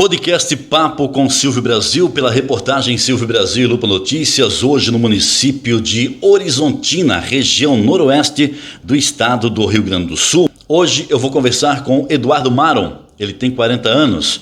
Podcast Papo com Silvio Brasil, pela reportagem Silvio Brasil e Lupa Notícias, hoje no município de Horizontina, região noroeste do estado do Rio Grande do Sul. Hoje eu vou conversar com Eduardo Maron, ele tem 40 anos,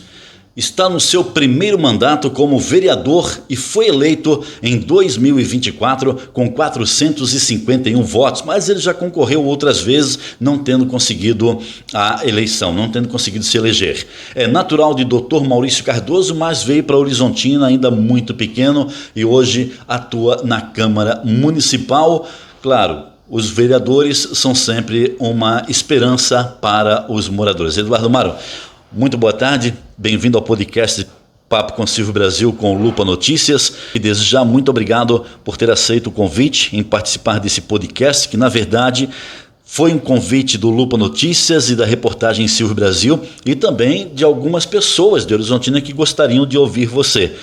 está no seu primeiro mandato como vereador e foi eleito em 2024 com 451 votos, mas ele já concorreu outras vezes, não tendo conseguido a eleição, não tendo conseguido se eleger. É natural de Dr. Maurício Cardoso, mas veio para Horizontina ainda muito pequeno e hoje atua na Câmara Municipal. Claro, os vereadores são sempre uma esperança para os moradores. Eduardo Maron, muito boa tarde, bem-vindo ao podcast Papo com Silvio Brasil com Lupa Notícias e desde já muito obrigado por ter aceito o convite em participar desse podcast, que na verdade foi um convite do Lupa Notícias e da reportagem Silvio Brasil e também de algumas pessoas de Horizontina que gostariam de ouvir você.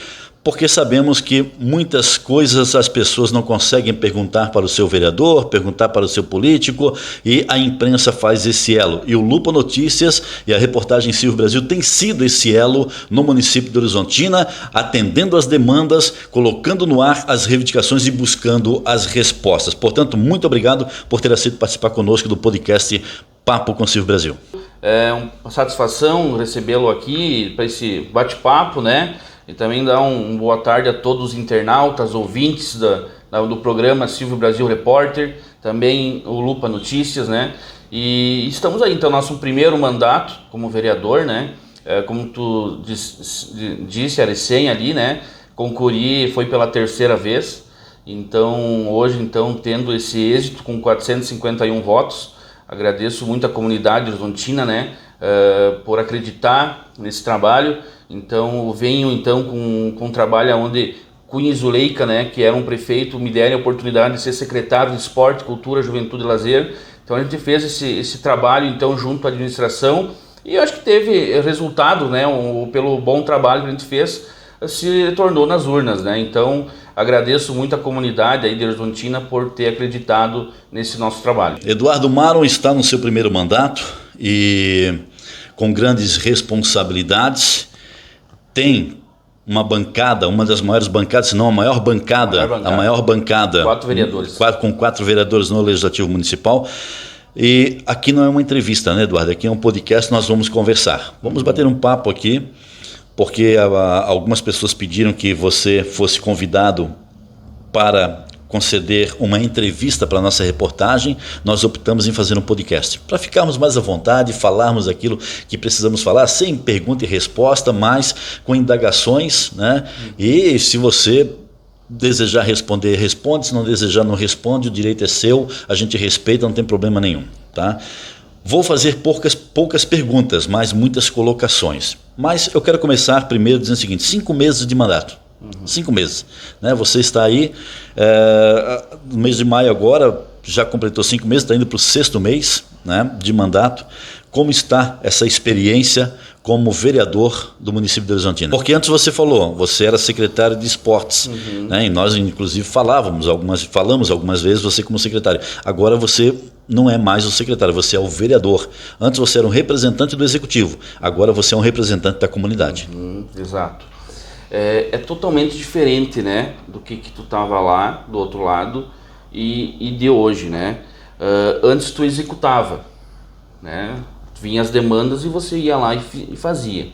Porque sabemos que muitas coisas as pessoas não conseguem perguntar para o seu vereador, perguntar para o seu político, e a imprensa faz esse elo. E o Lupa Notícias e a reportagem Silvio Brasil tem sido esse elo no município de Horizontina, atendendo as demandas, colocando no ar as reivindicações e buscando as respostas. Portanto, muito obrigado por ter aceito participar conosco do podcast Papo com Silvio Brasil. É uma satisfação recebê-lo aqui para esse bate-papo, né? E também dar uma boa tarde a todos os internautas, ouvintes do programa Silvio Brasil Repórter, também o Lupa Notícias, né? E estamos aí, então, nosso primeiro mandato como vereador, né? Como tu disse, a recém ali, né? Concorri, foi pela terceira vez. Então, hoje, então, tendo esse êxito com 451 votos, agradeço muito a comunidade horizontina, né? Por acreditar nesse trabalho. Então venho então com um trabalho onde Cunha Zuleika, né, que era um prefeito, me deram a oportunidade de ser secretário de Esporte, Cultura, Juventude e Lazer. Então a gente fez esse trabalho então junto à administração e eu acho que teve resultado, né, pelo bom trabalho que a gente fez, se tornou nas urnas, né. Então agradeço muito a comunidade aí de Horizontina por ter acreditado nesse nosso trabalho. Eduardo Maron está no seu primeiro mandato e com grandes responsabilidades. Tem uma bancada, uma das maiores bancadas, se não a maior bancada. 4 vereadores. Com 4 vereadores no Legislativo Municipal. E aqui não é uma entrevista, né, Eduardo? Aqui é um podcast, nós vamos conversar. Vamos bater um papo aqui, porque algumas pessoas pediram que você fosse convidado para conceder uma entrevista para a nossa reportagem. Nós optamos em fazer um podcast, para ficarmos mais à vontade, falarmos aquilo que precisamos falar, sem pergunta e resposta, mas com indagações, né? E se você desejar responder, responde, se não desejar, não responde, o direito é seu, a gente respeita, não tem problema nenhum, tá? Vou fazer poucas perguntas, mas muitas colocações. Mas eu quero começar primeiro dizendo o seguinte: 5 meses de mandato. 5 meses, né? Você está aí no mês de maio agora, já completou 5 meses, está indo para o 6º mês, né, de mandato. Como está essa experiência como vereador do município de Horizontina? Porque antes você falou, você era secretário de esportes, né, e nós inclusive falamos algumas vezes você como secretário. Agora você não é mais o secretário, você é o vereador. Antes você era um representante do executivo, agora você é um representante da comunidade. Exato. É totalmente diferente, né, do que tu tava lá do outro lado e de hoje, né? Antes tu executava, né? Vinha as demandas e você ia lá e fazia.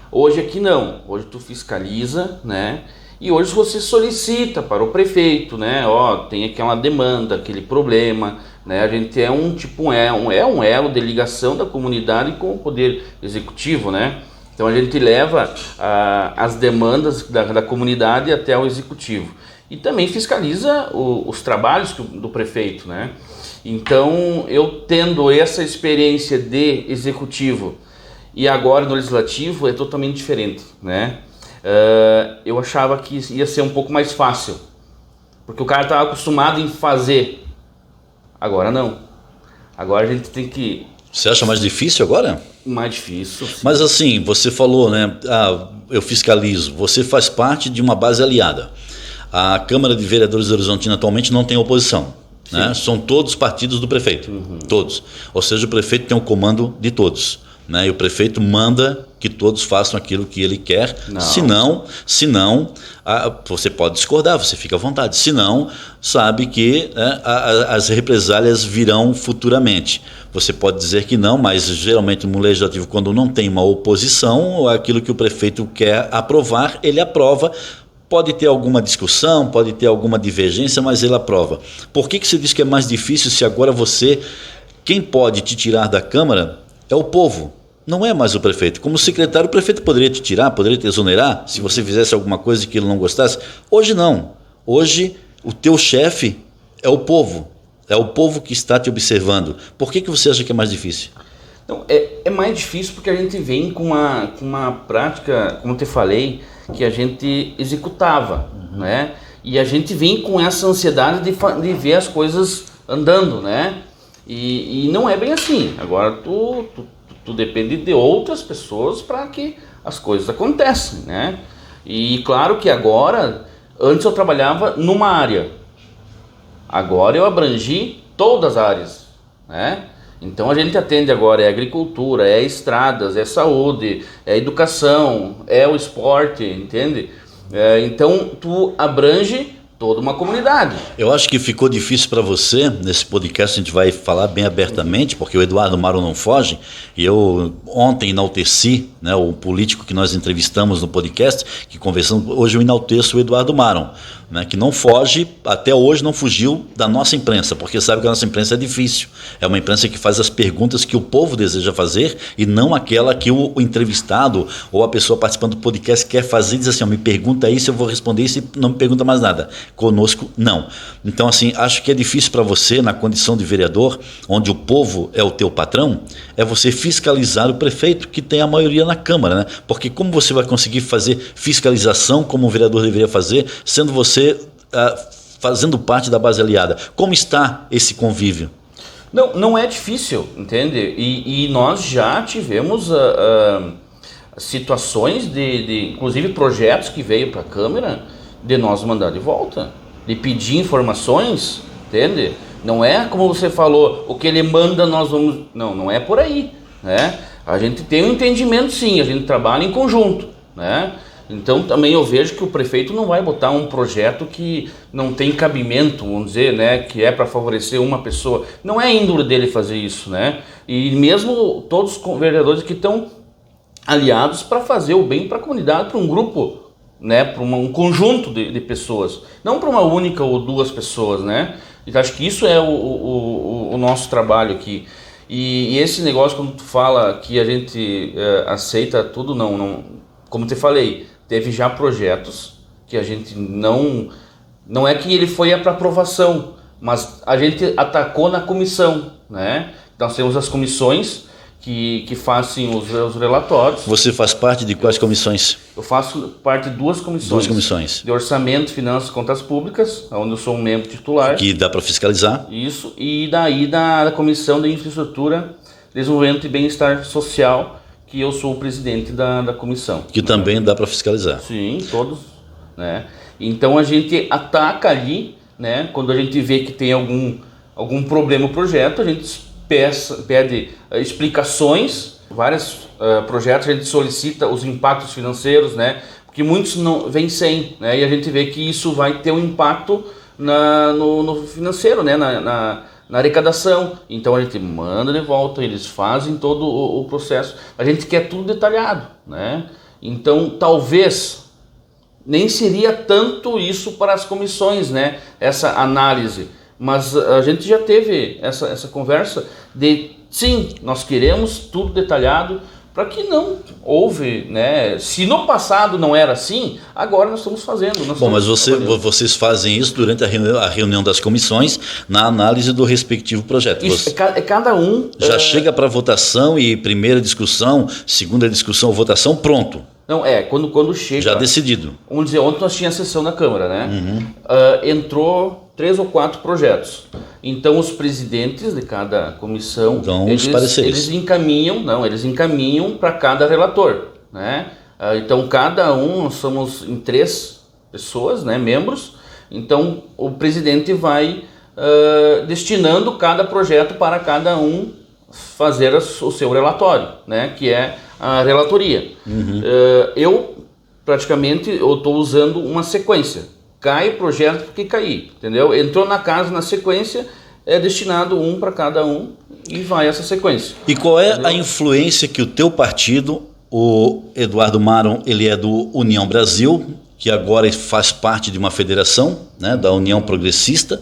Hoje aqui não, hoje tu fiscaliza, né? E hoje você solicita para o prefeito, né? Tem aquela demanda, aquele problema, né? A gente é um elo de ligação da comunidade com o poder executivo, né? Então a gente leva as demandas da comunidade até o executivo e também fiscaliza os trabalhos do prefeito, né? Então eu tendo essa experiência de executivo e agora no legislativo é totalmente diferente, né? Eu achava que ia ser um pouco mais fácil, porque o cara estava acostumado em fazer, agora não, agora a gente tem que... Você acha mais difícil agora? Mais difícil. Sim. Mas assim, você falou, né? Eu fiscalizo. Você faz parte de uma base aliada. A Câmara de Vereadores de Horizontina atualmente não tem oposição. Né? São todos partidos do prefeito. Todos. Ou seja, o prefeito tem o comando de todos. Né? E o prefeito manda que todos façam aquilo que ele quer. Não. Senão você pode discordar, você fica à vontade. Senão, sabe que as represálias virão futuramente. Você pode dizer que não, mas geralmente no legislativo, quando não tem uma oposição, aquilo que o prefeito quer aprovar, ele aprova. Pode ter alguma discussão, pode ter alguma divergência, mas ele aprova. Por que você diz que é mais difícil se agora quem pode te tirar da Câmara é o povo? Não é mais o prefeito. Como secretário, o prefeito poderia te tirar, poderia te exonerar, se você fizesse alguma coisa que ele não gostasse. Hoje não. Hoje o teu chefe é o povo. É o povo que está te observando. Por que você acha que é mais difícil? Então, é mais difícil porque a gente vem com uma prática, como eu te falei, que a gente executava, né? E a gente vem com essa ansiedade de ver as coisas andando, né? E não é bem assim. Agora tu depende de outras pessoas para que as coisas aconteçam, né? E claro que antes eu trabalhava numa área, agora eu abrangi todas as áreas, né? Então a gente atende agora agricultura, estradas, saúde, educação, o esporte, entende? Então tu abrange toda uma comunidade. Eu acho que ficou difícil para você, nesse podcast a gente vai falar bem abertamente, porque o Eduardo Maron não foge, e eu ontem enalteci, né, o político que nós entrevistamos no podcast, que conversamos, hoje eu enalteço o Eduardo Maron, né, que não foge, até hoje não fugiu da nossa imprensa, porque sabe que a nossa imprensa é difícil, é uma imprensa que faz as perguntas que o povo deseja fazer e não aquela que o entrevistado ou a pessoa participando do podcast quer fazer, diz assim, me pergunta isso, eu vou responder isso e não me pergunta mais nada. Conosco, não. Então, assim, acho que é difícil para você, na condição de vereador, onde o povo é o teu patrão, é você fiscalizar o prefeito, que tem a maioria na Câmara, né? Porque como você vai conseguir fazer fiscalização como um vereador deveria fazer, sendo você fazendo parte da base aliada? Como está esse convívio? Não é difícil, entende? E nós já tivemos situações inclusive projetos que veio para a Câmara, de nós mandar de volta, de pedir informações, entende? Não é como você falou, o que ele manda nós vamos... Não é por aí, né? A gente tem um entendimento sim, a gente trabalha em conjunto, né? Então também eu vejo que o prefeito não vai botar um projeto que não tem cabimento, vamos dizer, né? Que é para favorecer uma pessoa. Não é índole dele fazer isso, né? E mesmo todos os vereadores que estão aliados para fazer o bem para a comunidade, para um grupo, né, para um conjunto de pessoas, não para uma única ou duas pessoas, né? Então acho que isso é o nosso trabalho aqui. E esse negócio, quando tu fala que a gente aceita tudo, não, como te falei, teve já projetos que a gente não é que ele foi para aprovação, mas a gente atacou na comissão, né? Nós temos as comissões que fazem os relatórios. Você faz parte de quais comissões? Eu faço parte de duas comissões. Duas comissões. De Orçamento, Finanças e Contas Públicas, onde eu sou um membro titular. Que dá para fiscalizar. Isso, e daí da Comissão de Infraestrutura, Desenvolvimento e Bem-Estar Social, que eu sou o presidente da comissão. Que também dá para fiscalizar. Sim, todos, né? Então a gente ataca ali, né? Quando a gente vê que tem algum problema no projeto, a gente pede explicações. Vários projetos a gente solicita os impactos financeiros, né? Porque muitos não vêm sem, né? E a gente vê que isso vai ter um impacto no financeiro, né? Na arrecadação. Então a gente manda de volta, eles fazem todo o processo. A gente quer tudo detalhado, né? Então talvez nem seria tanto isso para as comissões, né? Essa análise. Mas a gente já teve essa conversa de, sim, nós queremos tudo detalhado para que não houve, né? Se no passado não era assim, agora nós estamos fazendo. Bom, mas vocês fazem isso durante a reunião das comissões, na análise do respectivo projeto. Isso, cada um... Já chega para votação e primeira discussão, segunda discussão, votação, pronto. Não, quando chega... Já decidido. Vamos dizer, ontem nós tínhamos a sessão da Câmara, né? Uhum. Entrou 3 ou 4 projetos. Então os presidentes de cada comissão, eles encaminham para cada relator, né? Então cada um, nós somos em 3 pessoas, né, membros. Então o presidente vai destinando cada projeto para cada um fazer o seu relatório, né? Que é a relatoria. Eu estou usando uma sequência. Cai o projeto porque cair, entendeu? Entrou na casa na sequência, é destinado um para cada um e vai essa sequência. E qual é a influência que o teu partido, o Eduardo Maron, ele é do União Brasil, que agora faz parte de uma federação, né, da União Progressista,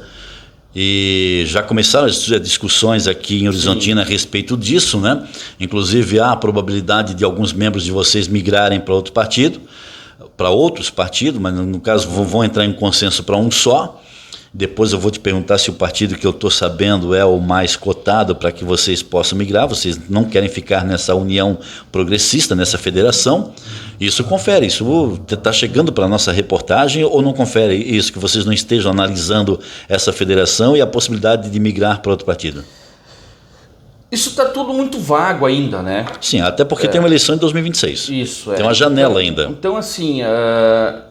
e já começaram as discussões aqui em Horizontina a respeito disso, né? Inclusive há a probabilidade de alguns membros de vocês migrarem para outro partido, para outros partidos, mas no caso vão entrar em consenso para um só. Depois eu vou te perguntar se o partido que eu estou sabendo é o mais cotado para que vocês possam migrar. Vocês não querem ficar nessa união progressista, nessa federação. Isso confere, isso está chegando para a nossa reportagem ou não confere isso, que vocês não estejam analisando essa federação e a possibilidade de migrar para outro partido? Isso está tudo muito vago ainda, né? Sim, até porque tem uma eleição em 2026. Isso, tem uma janela ainda. Então, assim,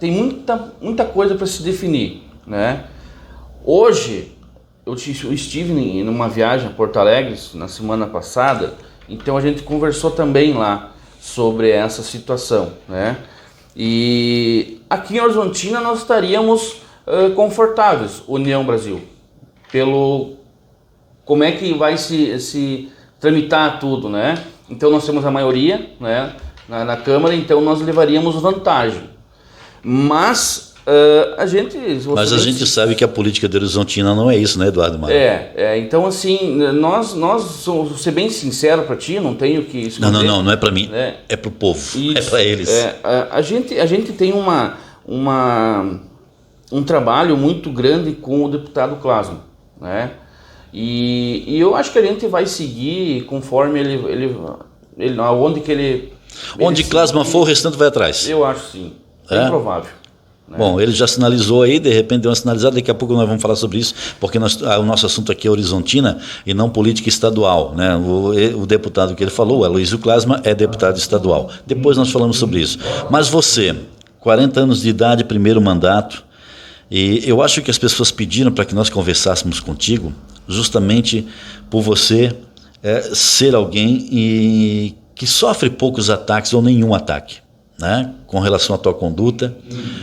tem muita coisa para se definir, né? Hoje, eu estive em uma viagem a Porto Alegre na semana passada, então a gente conversou também lá sobre essa situação, né? E aqui em Horizontina nós estaríamos confortáveis, União Brasil, como é que vai se tramitar tudo, né? Então nós temos a maioria, né, na Câmara, então nós levaríamos vantagem. Mas a gente sabe que a política de Horizontina não é isso, né, Eduardo Maron? Então assim, nós vou ser bem sincero para ti, não tenho que esconder. Não é para mim, é para o povo, isso, é para eles. A gente tem um trabalho muito grande com o deputado Klasman, né? E eu acho que a gente vai seguir conforme ele onde Klasman for, o restante vai atrás. Eu acho sim, é provável. Né? Bom, ele já sinalizou aí, de repente deu uma sinalizada, daqui a pouco nós vamos falar sobre isso, porque o nosso assunto aqui é Horizontina e não política estadual, né? O deputado que ele falou, o Aloysio Klasman, é deputado estadual. Depois nós falamos sobre isso. Mas você, 40 anos de idade, primeiro mandato, e eu acho que as pessoas pediram para que nós conversássemos contigo, justamente por você ser alguém que sofre poucos ataques ou nenhum ataque, né, com relação à tua conduta.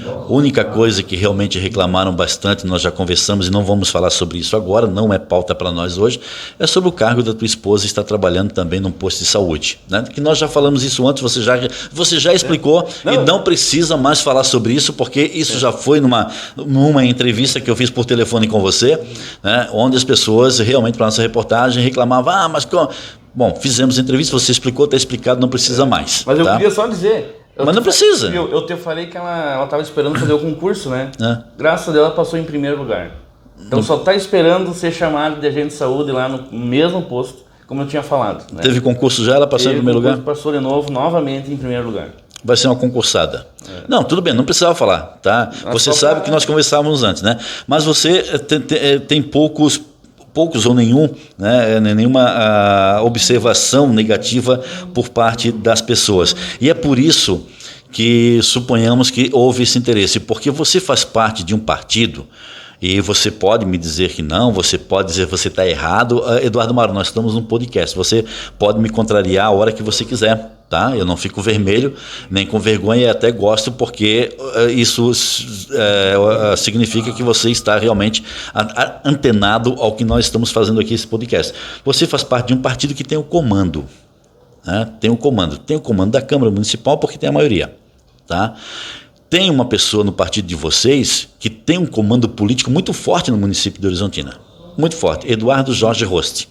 A única coisa que realmente reclamaram bastante, nós já conversamos e não vamos falar sobre isso agora, não é pauta para nós hoje, é sobre o cargo da tua esposa estar trabalhando também num posto de saúde, né? Que nós já falamos isso antes, você já explicou e não precisa mais falar sobre isso, porque isso já foi numa entrevista que eu fiz por telefone com você, né, onde as pessoas realmente para nossa reportagem reclamavam, bom, fizemos entrevista, você explicou, está explicado, não precisa mais. Mas eu queria só dizer... Mas não precisa. Eu te falei que ela estava esperando fazer o concurso, né? Graças a Deus ela passou em primeiro lugar. Então só está esperando ser chamado de agente de saúde lá no mesmo posto, como eu tinha falado. Né? Teve concurso já, ela passou em primeiro lugar? Passou de novo, novamente em primeiro lugar. Vai ser uma concursada. Não, tudo bem, não precisava falar, tá? Você sabe que nós conversávamos antes, né? Mas você tem poucos ou nenhum, né, nenhuma observação negativa por parte das pessoas. E é por isso que suponhamos que houve esse interesse, porque você faz parte de um partido e você pode me dizer que não, você pode dizer que você está errado. Eduardo Maron, nós estamos num podcast, você pode me contrariar a hora que você quiser. Tá? Eu não fico vermelho, nem com vergonha, e até gosto, porque isso significa que você está realmente antenado ao que nós estamos fazendo aqui nesse podcast. Você faz parte de um partido que tem o comando, né? Tem o comando da Câmara Municipal, porque tem a maioria. Tá? Tem uma pessoa no partido de vocês que tem um comando político muito forte no município de Horizontina, muito forte, Eduardo Jorge Roste,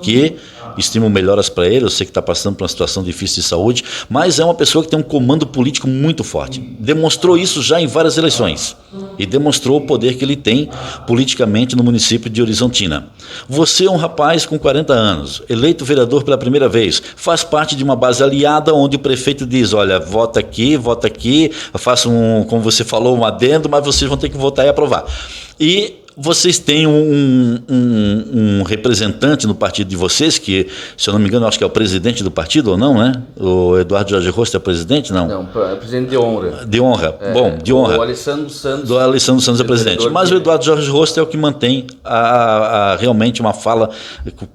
que estimo melhoras para ele, eu sei que está passando por uma situação difícil de saúde, mas é uma pessoa que tem um comando político muito forte. Demonstrou isso já em várias eleições e demonstrou o poder que ele tem politicamente no município de Horizontina. Você é um rapaz com 40 anos, eleito vereador pela primeira vez, faz parte de uma base aliada onde o prefeito diz, olha, vota aqui, faça como você falou, um adendo, mas vocês vão ter que votar e aprovar. E vocês têm um representante no partido de vocês, que, se eu não me engano, acho que é o presidente do partido, ou não, né? O Eduardo Jorge Rosto é o presidente, não? Não, é presidente de honra. De honra, de honra. O Alessandro Santos. Do Alessandro Santos é presidente. Mas o Eduardo Jorge Rosto é o que mantém realmente uma fala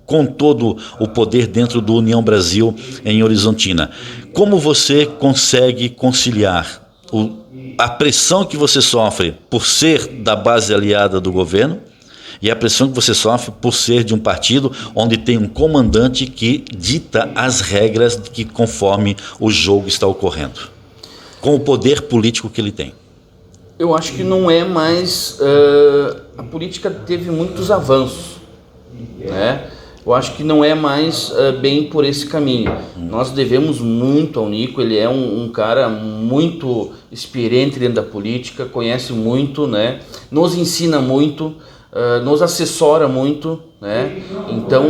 com todo o poder dentro do União Brasil em Horizontina. Como você consegue conciliar a pressão que você sofre por ser da base aliada do governo e a pressão que você sofre por ser de um partido onde tem um comandante que dita as regras que conforme o jogo está ocorrendo, com o poder político que ele tem? Eu acho que não é mais... a política teve muitos avanços, né? Eu acho que não é mais bem por esse caminho. Nós devemos muito ao Nico, ele é um cara muito experiente dentro da política, conhece muito, né? Nos ensina muito, nos assessora muito, né? Então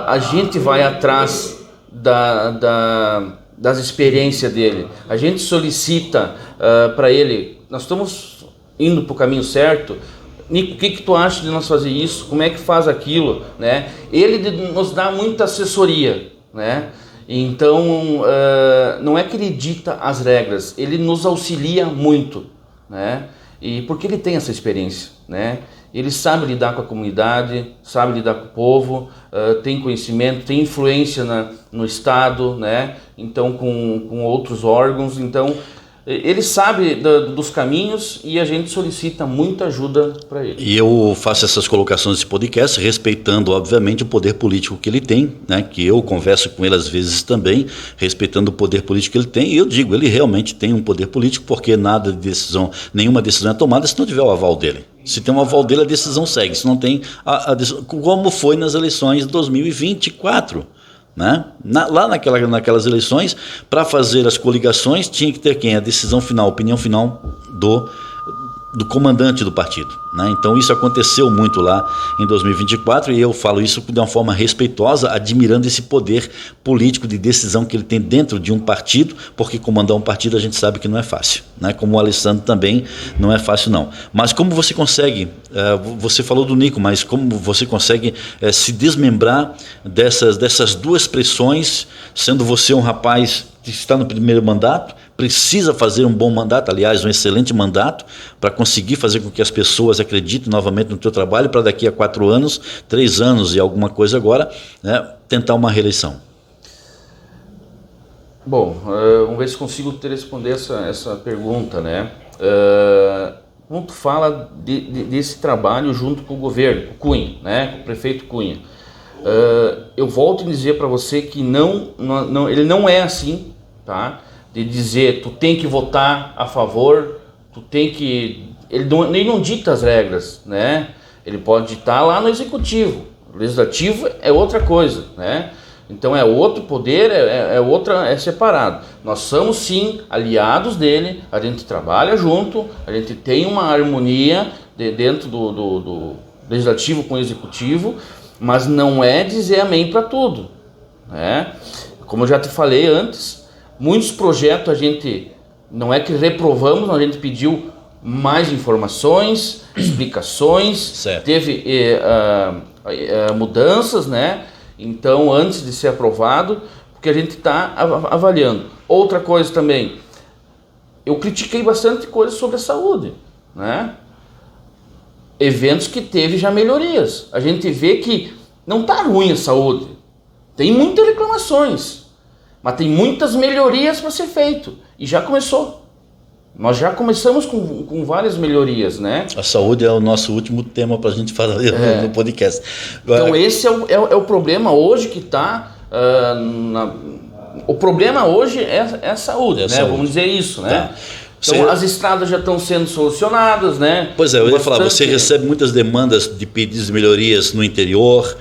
a gente vai atrás das experiências dele, a gente solicita para ele, nós estamos indo para o caminho certo. Nico, o que tu acha de nós fazer isso? Como é que faz aquilo? Né? Ele nos dá muita assessoria, né? Então, não é que ele dita as regras, ele nos auxilia muito, né? E porque ele tem essa experiência, né? Ele sabe lidar com a comunidade, sabe lidar com o povo, tem conhecimento, tem influência no Estado, né? Então, com outros órgãos, então... Ele sabe dos caminhos e a gente solicita muita ajuda para ele. E eu faço essas colocações nesse podcast, respeitando, obviamente, o poder político que ele tem, né? Que eu converso com ele às vezes também, respeitando o poder político que ele tem. E eu digo, ele realmente tem um poder político, porque nenhuma decisão é tomada se não tiver o aval dele. Se tem um aval dele, a decisão segue. Se não tem, como foi nas eleições de 2024. Né? Lá naquelas eleições, para fazer as coligações, tinha que ter quem? A decisão final, a opinião final do comandante do partido, né? Então isso aconteceu muito lá em 2024 e eu falo isso de uma forma respeitosa, admirando esse poder político de decisão que ele tem dentro de um partido, porque comandar um partido a gente sabe que não é fácil, né? Como o Alessandro também não é fácil não. Mas como você consegue, você falou do Nico, mas como você consegue se desmembrar dessas duas pressões, sendo você um rapaz que está no primeiro mandato, precisa fazer um bom mandato, aliás, um excelente mandato, para conseguir fazer com que as pessoas acreditem novamente no teu trabalho, para daqui a 4 anos, 3 anos e alguma coisa agora, né, tentar uma reeleição? Bom, vamos ver se consigo te responder essa pergunta, né? Como tu fala desse trabalho junto com o governo, com o Cunha, né, com o prefeito Cunha, eu volto a dizer para você que ele não é assim, tá? De dizer, tu tem que votar a favor, tu tem que... Ele não dita as regras, né? Ele pode ditar lá no executivo. O legislativo é outra coisa, né? Então é outro poder, é separado. Nós somos sim aliados dele, a gente trabalha junto, a gente tem uma harmonia dentro do legislativo com o executivo, mas não é dizer amém para tudo, né? Como eu já te falei antes, muitos projetos a gente, não é que reprovamos, a gente pediu mais informações, explicações, certo. Teve mudanças, né? Então, antes de ser aprovado, porque a gente está avaliando. Outra coisa também, eu critiquei bastante coisa sobre a saúde, né? Eventos que teve já melhorias. A gente vê que não está ruim a saúde, tem muitas reclamações, mas tem muitas melhorias para ser feito. E já começou. Nós já começamos com várias melhorias, né? A saúde é o nosso último tema para a gente falar no podcast. Então esse é o problema hoje que está... o problema hoje é a saúde, né? Saúde. Vamos dizer isso, né? Tá. Então as estradas já estão sendo solucionadas, né? Pois é, eu ia falar, você recebe muitas demandas de pedidos de melhorias no interior,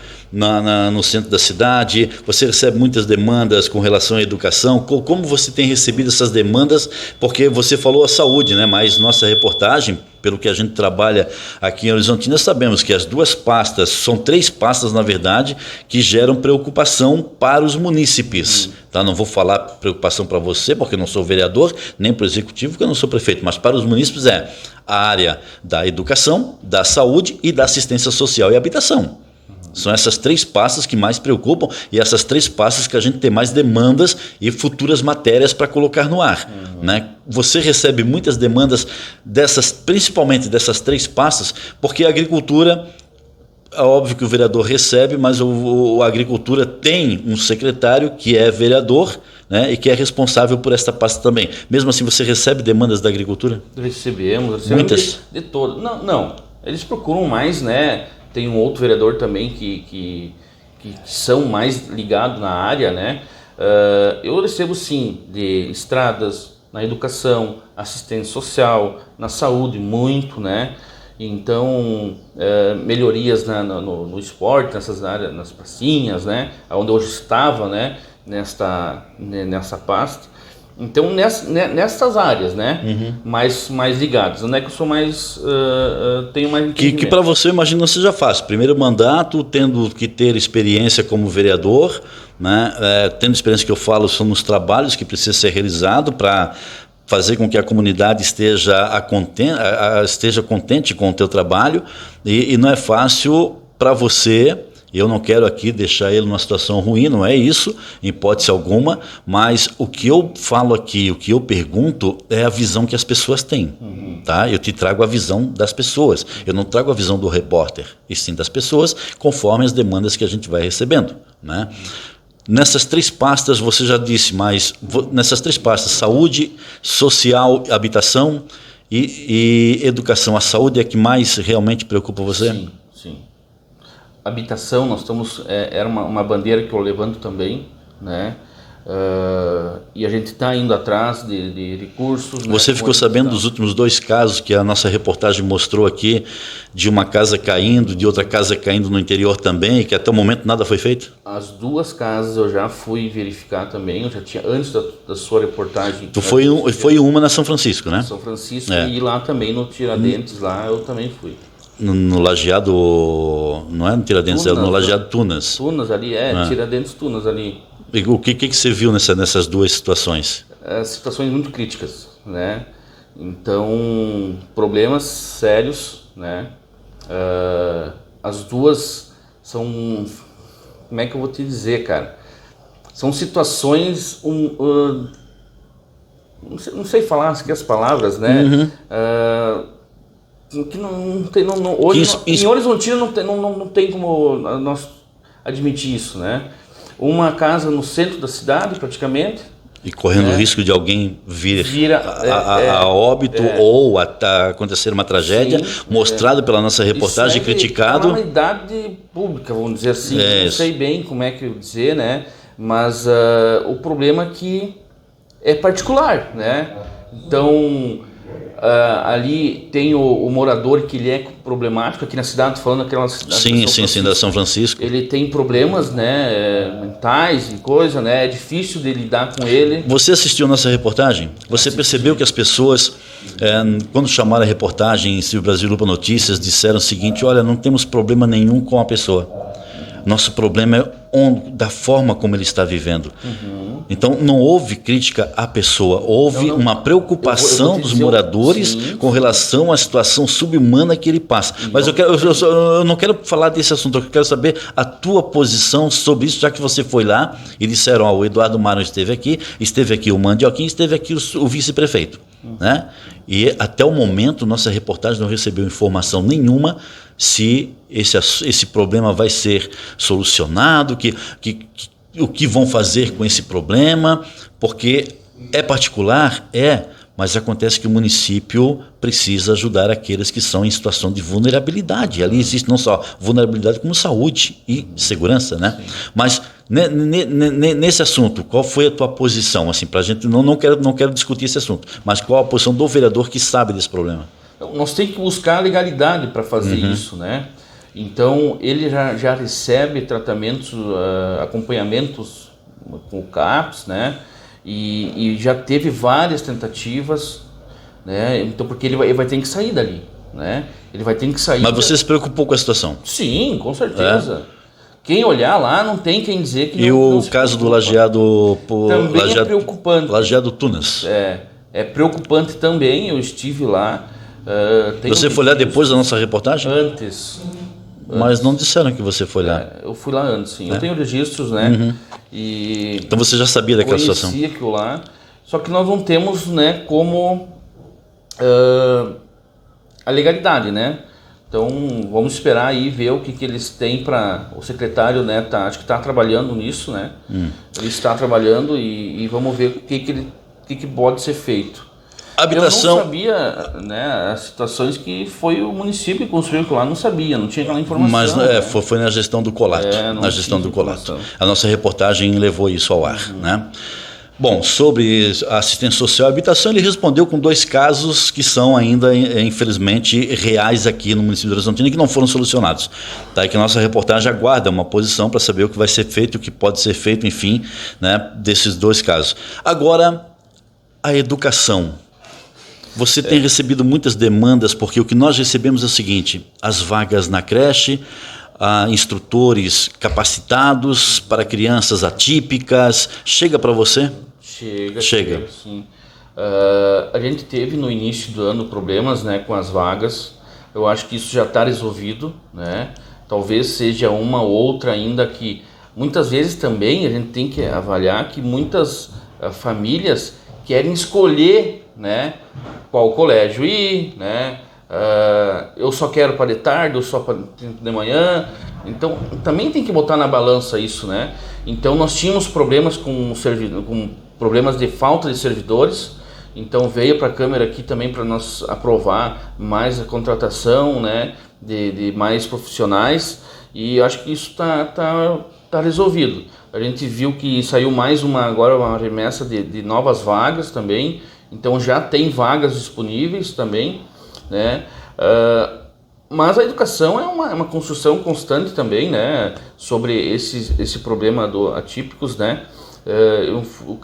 no centro da cidade? Você recebe muitas demandas com relação à educação? Como você tem recebido essas demandas? Porque você falou a saúde, né? Mas nossa reportagem, pelo que a gente trabalha aqui em Horizontina, sabemos que as duas pastas, são 3 pastas na verdade, que geram preocupação para os munícipes. Tá? Não vou falar preocupação para você, porque eu não sou vereador, nem para o executivo, porque eu não sou prefeito, mas para os munícipes é a área da educação, da saúde e da assistência social e habitação. São essas 3 pastas que mais preocupam e essas 3 pastas que a gente tem mais demandas e futuras matérias para colocar no ar. Né? Você recebe muitas demandas principalmente dessas 3 pastas, porque a agricultura, é óbvio que o vereador recebe, mas a agricultura tem um secretário que é vereador, né, e que é responsável por esta pasta também. Mesmo assim, você recebe demandas da agricultura? Recebemos muitas de todas. Não, eles procuram mais, né? Tem um outro vereador também que são mais ligados na área, né? Eu recebo sim de estradas, na educação, assistência social, na saúde, muito, né? Então, melhorias no esporte, nessas áreas, nas pracinhas, né? Onde eu estava, né? Nessa pasta. Então, nessas áreas, né? Mais ligadas. Onde é que eu sou mais... tenho mais entendimento. Que para você, imagina, seja fácil. Primeiro mandato, tendo que ter experiência como vereador, né? Tendo experiência que eu falo, são nos trabalhos que precisa ser realizado para fazer com que a comunidade esteja contente com o teu trabalho, e não é fácil para você. Eu não quero aqui deixar ele numa situação ruim, não é isso, em hipótese alguma, mas o que eu falo aqui, o que eu pergunto é a visão que as pessoas têm. Tá? Eu te trago a visão das pessoas, eu não trago a visão do repórter, e sim das pessoas, conforme as demandas que a gente vai recebendo. Né? Nessas 3 pastas, você já disse, mas nessas 3 pastas, saúde, social, habitação e educação, a saúde é a que mais realmente preocupa você? Sim. Habitação, nós estamos, era uma bandeira que eu levanto também, né? E a gente está indo atrás de recursos. Você ficou sabendo dos últimos 2 casos que a nossa reportagem mostrou aqui, de uma casa caindo, de outra casa caindo no interior também, e que até o momento nada foi feito? As 2 casas eu já fui verificar também, eu já tinha, antes da sua reportagem... Foi uma na São Francisco, né? São Francisco, e lá também no Tiradentes, lá eu também fui. No Lajeado, não é no Tiradentes, Tunas, é no Lajeado Tunas. Tunas ali, Tiradentes Tunas ali. E o que você viu nessas 2 situações? Situações muito críticas, né? Então, problemas sérios, né? As 2 são, como é que eu vou te dizer, cara? São situações, não sei falar aqui as palavras, né? Que não tem, hoje em Horizontina não tem como nós admitir isso, né? Uma casa no centro da cidade, praticamente. E correndo o risco de alguém vir a óbito ou acontecer uma tragédia, mostrado pela nossa reportagem, criticado. É uma calamidade pública, vamos dizer assim. Não sei bem como é que eu dizer, né? Mas o problema é que é particular, né? Então... ali tem o morador que ele é problemático aqui na cidade, falando aquela cidade. Sim, da São Francisco. Ele tem problemas, né, mentais e coisa, né, é difícil de lidar com ele. Você assistiu a nossa reportagem? Você percebeu que as pessoas, quando chamaram a reportagem em Silvio Brasil Lupa Notícias, disseram o seguinte: olha, não temos problema nenhum com a pessoa. Nosso problema é da forma como ele está vivendo. Então, não houve crítica à pessoa, houve uma preocupação dos moradores com relação à situação subhumana que ele passa. Mas eu não quero falar desse assunto, eu quero saber a tua posição sobre isso, já que você foi lá e disseram, o Eduardo Mário esteve aqui o Mandioquim, esteve aqui o vice-prefeito. Né? E até o momento, nossa reportagem não recebeu informação nenhuma se esse problema vai ser solucionado, o que vão fazer com esse problema, porque é particular, mas acontece que o município precisa ajudar aqueles que são em situação de vulnerabilidade. Ali existe não só vulnerabilidade, como saúde e segurança, né? Mas nesse assunto, qual foi a tua posição? Assim, pra gente, não quero discutir esse assunto, mas qual a posição do vereador que sabe desse problema? Nós temos que buscar a legalidade para fazer isso, né? Então ele já recebe tratamentos, acompanhamentos com o CAPS, né? E já teve várias tentativas, né? Então porque ele vai ter que sair dali, né? Ele vai ter que sair. Mas você se preocupou com a situação? Sim, com certeza. Quem olhar lá não tem quem dizer que não. E o caso do lajeado também é preocupante. Lajeado Tunas. É preocupante também. Eu estive lá. Você foi lá depois da nossa reportagem? Antes. Mas não disseram que você foi lá. Eu fui lá antes, sim. Eu tenho registros, né? Uhum. Então você já sabia daquela situação? Conhecia aquilo lá. Só que nós não temos, né, como a legalidade, né? Então vamos esperar aí ver o que eles têm para o secretário, né? Acho que está trabalhando nisso, né? Ele está trabalhando e vamos ver o que pode ser feito. Habitação. Eu não sabia, né, as situações que foi o município que construiu aquilo lá, não sabia, não tinha aquela informação. Mas né? foi na gestão do Colato. Na gestão do Colato. A nossa reportagem levou isso ao ar, né? Bom, sobre a assistência social e habitação, ele respondeu com 2 casos que são ainda, infelizmente, reais aqui no município de Horizontina e que não foram solucionados. Tá? E que a nossa reportagem aguarda uma posição para saber o que vai ser feito, o que pode ser feito, enfim, né, desses 2 casos. Agora, a educação. Você tem recebido muitas demandas, porque o que nós recebemos é o seguinte: as vagas na creche, instrutores capacitados para crianças atípicas, chega para você? Chega. Sim. A gente teve no início do ano problemas, né, com as vagas. Eu acho que isso já está resolvido, né? Talvez seja uma ou outra ainda que muitas vezes também a gente tem que avaliar que muitas famílias querem escolher, né, qual colégio ir, né? Eu só quero para de tarde, eu só para de manhã. Então também tem que botar na balança isso, né? Então nós tínhamos problemas com problemas de falta de servidores. Então veio para a Câmara aqui também para nós aprovar mais a contratação, né, de mais profissionais, e acho que isso tá resolvido. A gente viu que saiu mais agora uma remessa de novas vagas também. Então já tem vagas disponíveis também, né? Mas a educação é uma construção constante também, né? Sobre esse problema do atípicos, né?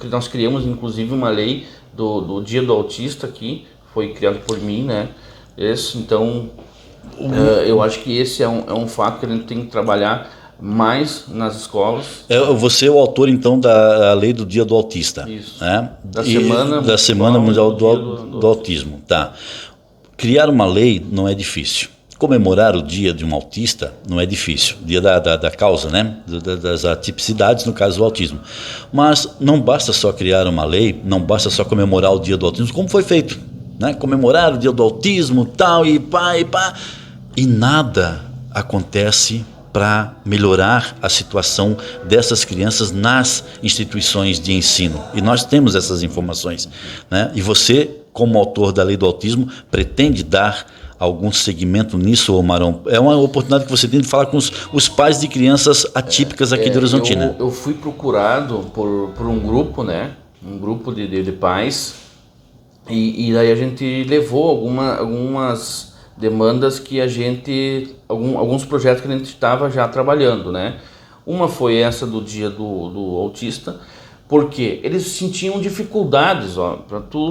Nós criamos inclusive uma lei do Dia do Autista aqui, foi criado por mim, né? Então eu acho que esse é um fato que a gente tem que trabalhar mais nas escolas. Você é o autor, então, da lei do Dia do Autista. Isso. Né? Da Semana Mundial do Autismo. Tá. Criar uma lei não é difícil. Comemorar o dia de um autista não é difícil. Dia da causa, né? Das atipicidades, no caso do autismo. Mas não basta só criar uma lei, não basta só comemorar o dia do autismo, como foi feito. Né? Comemorar o dia do autismo, tal, e pá. E nada acontece para melhorar a situação dessas crianças nas instituições de ensino. E nós temos essas informações, né? E você, como autor da lei do autismo, pretende dar algum segmento nisso, Marão? É uma oportunidade que você tem de falar com os pais de crianças atípicas aqui de Horizontina. Eu fui procurado por um grupo, né? Um grupo de pais, e daí a gente levou algumas demandas que alguns projetos que a gente estava já trabalhando, né? Uma foi essa do dia do autista, porque eles sentiam dificuldades,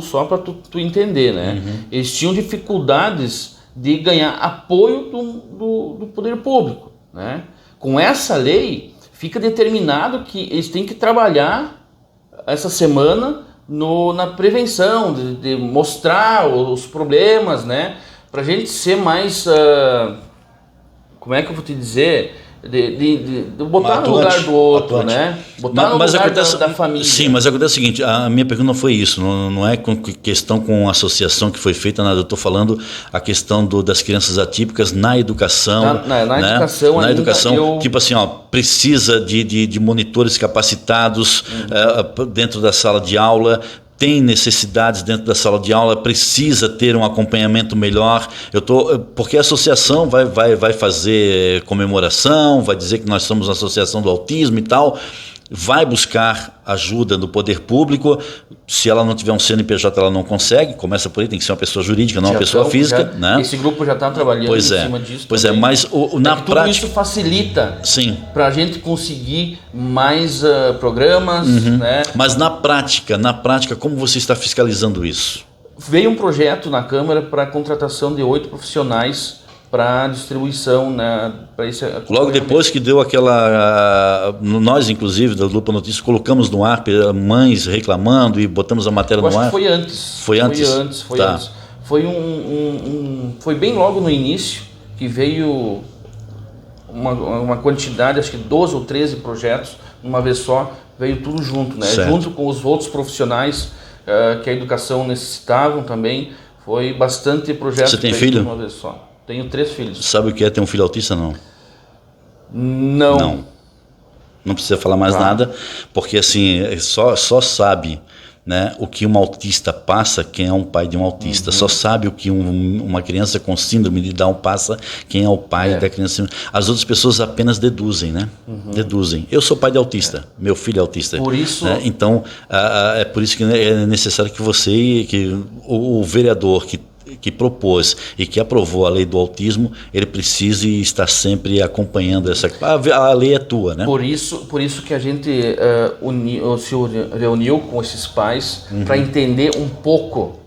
só para tu entender, né? Uhum. Eles tinham dificuldades de ganhar apoio do poder público, né? Com essa lei fica determinado que eles têm que trabalhar essa semana na prevenção, de mostrar os problemas, né? Para a gente ser mais, como é que eu vou te dizer, de botar no lugar do outro, né? Botar no lugar da família. Sim, mas acontece o seguinte, a minha pergunta não foi isso, não é questão com a associação que foi feita, nada, eu estou falando a questão das crianças atípicas na educação. Na né? educação, na educação, tipo assim, precisa de monitores capacitados dentro da sala de aula, tem necessidades dentro da sala de aula, precisa ter um acompanhamento melhor. Porque a associação vai fazer comemoração, vai dizer que nós somos a associação do autismo e tal, vai buscar ajuda no poder público. Se ela não tiver um CNPJ, ela não consegue. Começa por aí, tem que ser uma pessoa jurídica, não uma pessoa física. Né? Esse grupo já está trabalhando em cima disso. Pois também. Mas na tudo prática... isso facilita para a gente conseguir mais programas. Né? Mas na prática, como você está fiscalizando isso? Veio um projeto na Câmara para a contratação de 8 profissionais para distribuição, né, para esse. Logo depois que deu aquela, nós inclusive da Lupa Notícias colocamos no ar mães reclamando e botamos a matéria no ar. Acho que foi antes. Foi antes. Foi bem logo no início que veio uma quantidade, acho que 12 ou 13 projetos uma vez só, veio tudo junto, né? Certo. Junto com os outros profissionais que a educação necessitavam também. Foi bastante projeto. Você tem filho? Uma vez só. Tenho 3 filhos. Sabe o que é ter um filho autista, não? Não. Não precisa falar mais nada, porque assim, só sabe, né, o que um autista passa quem é um pai de um autista. Só sabe o que uma criança com síndrome de Down passa quem é o pai da criança. As outras pessoas apenas deduzem, né? Deduzem. Eu sou pai de autista, meu filho é autista. Por isso... Né? Então, é por isso que é necessário que você, que o vereador que propôs e que aprovou a lei do autismo, ele precise estar sempre acompanhando essa... A lei é tua, né? Por isso que a gente se reuniu com esses pais para entender um pouco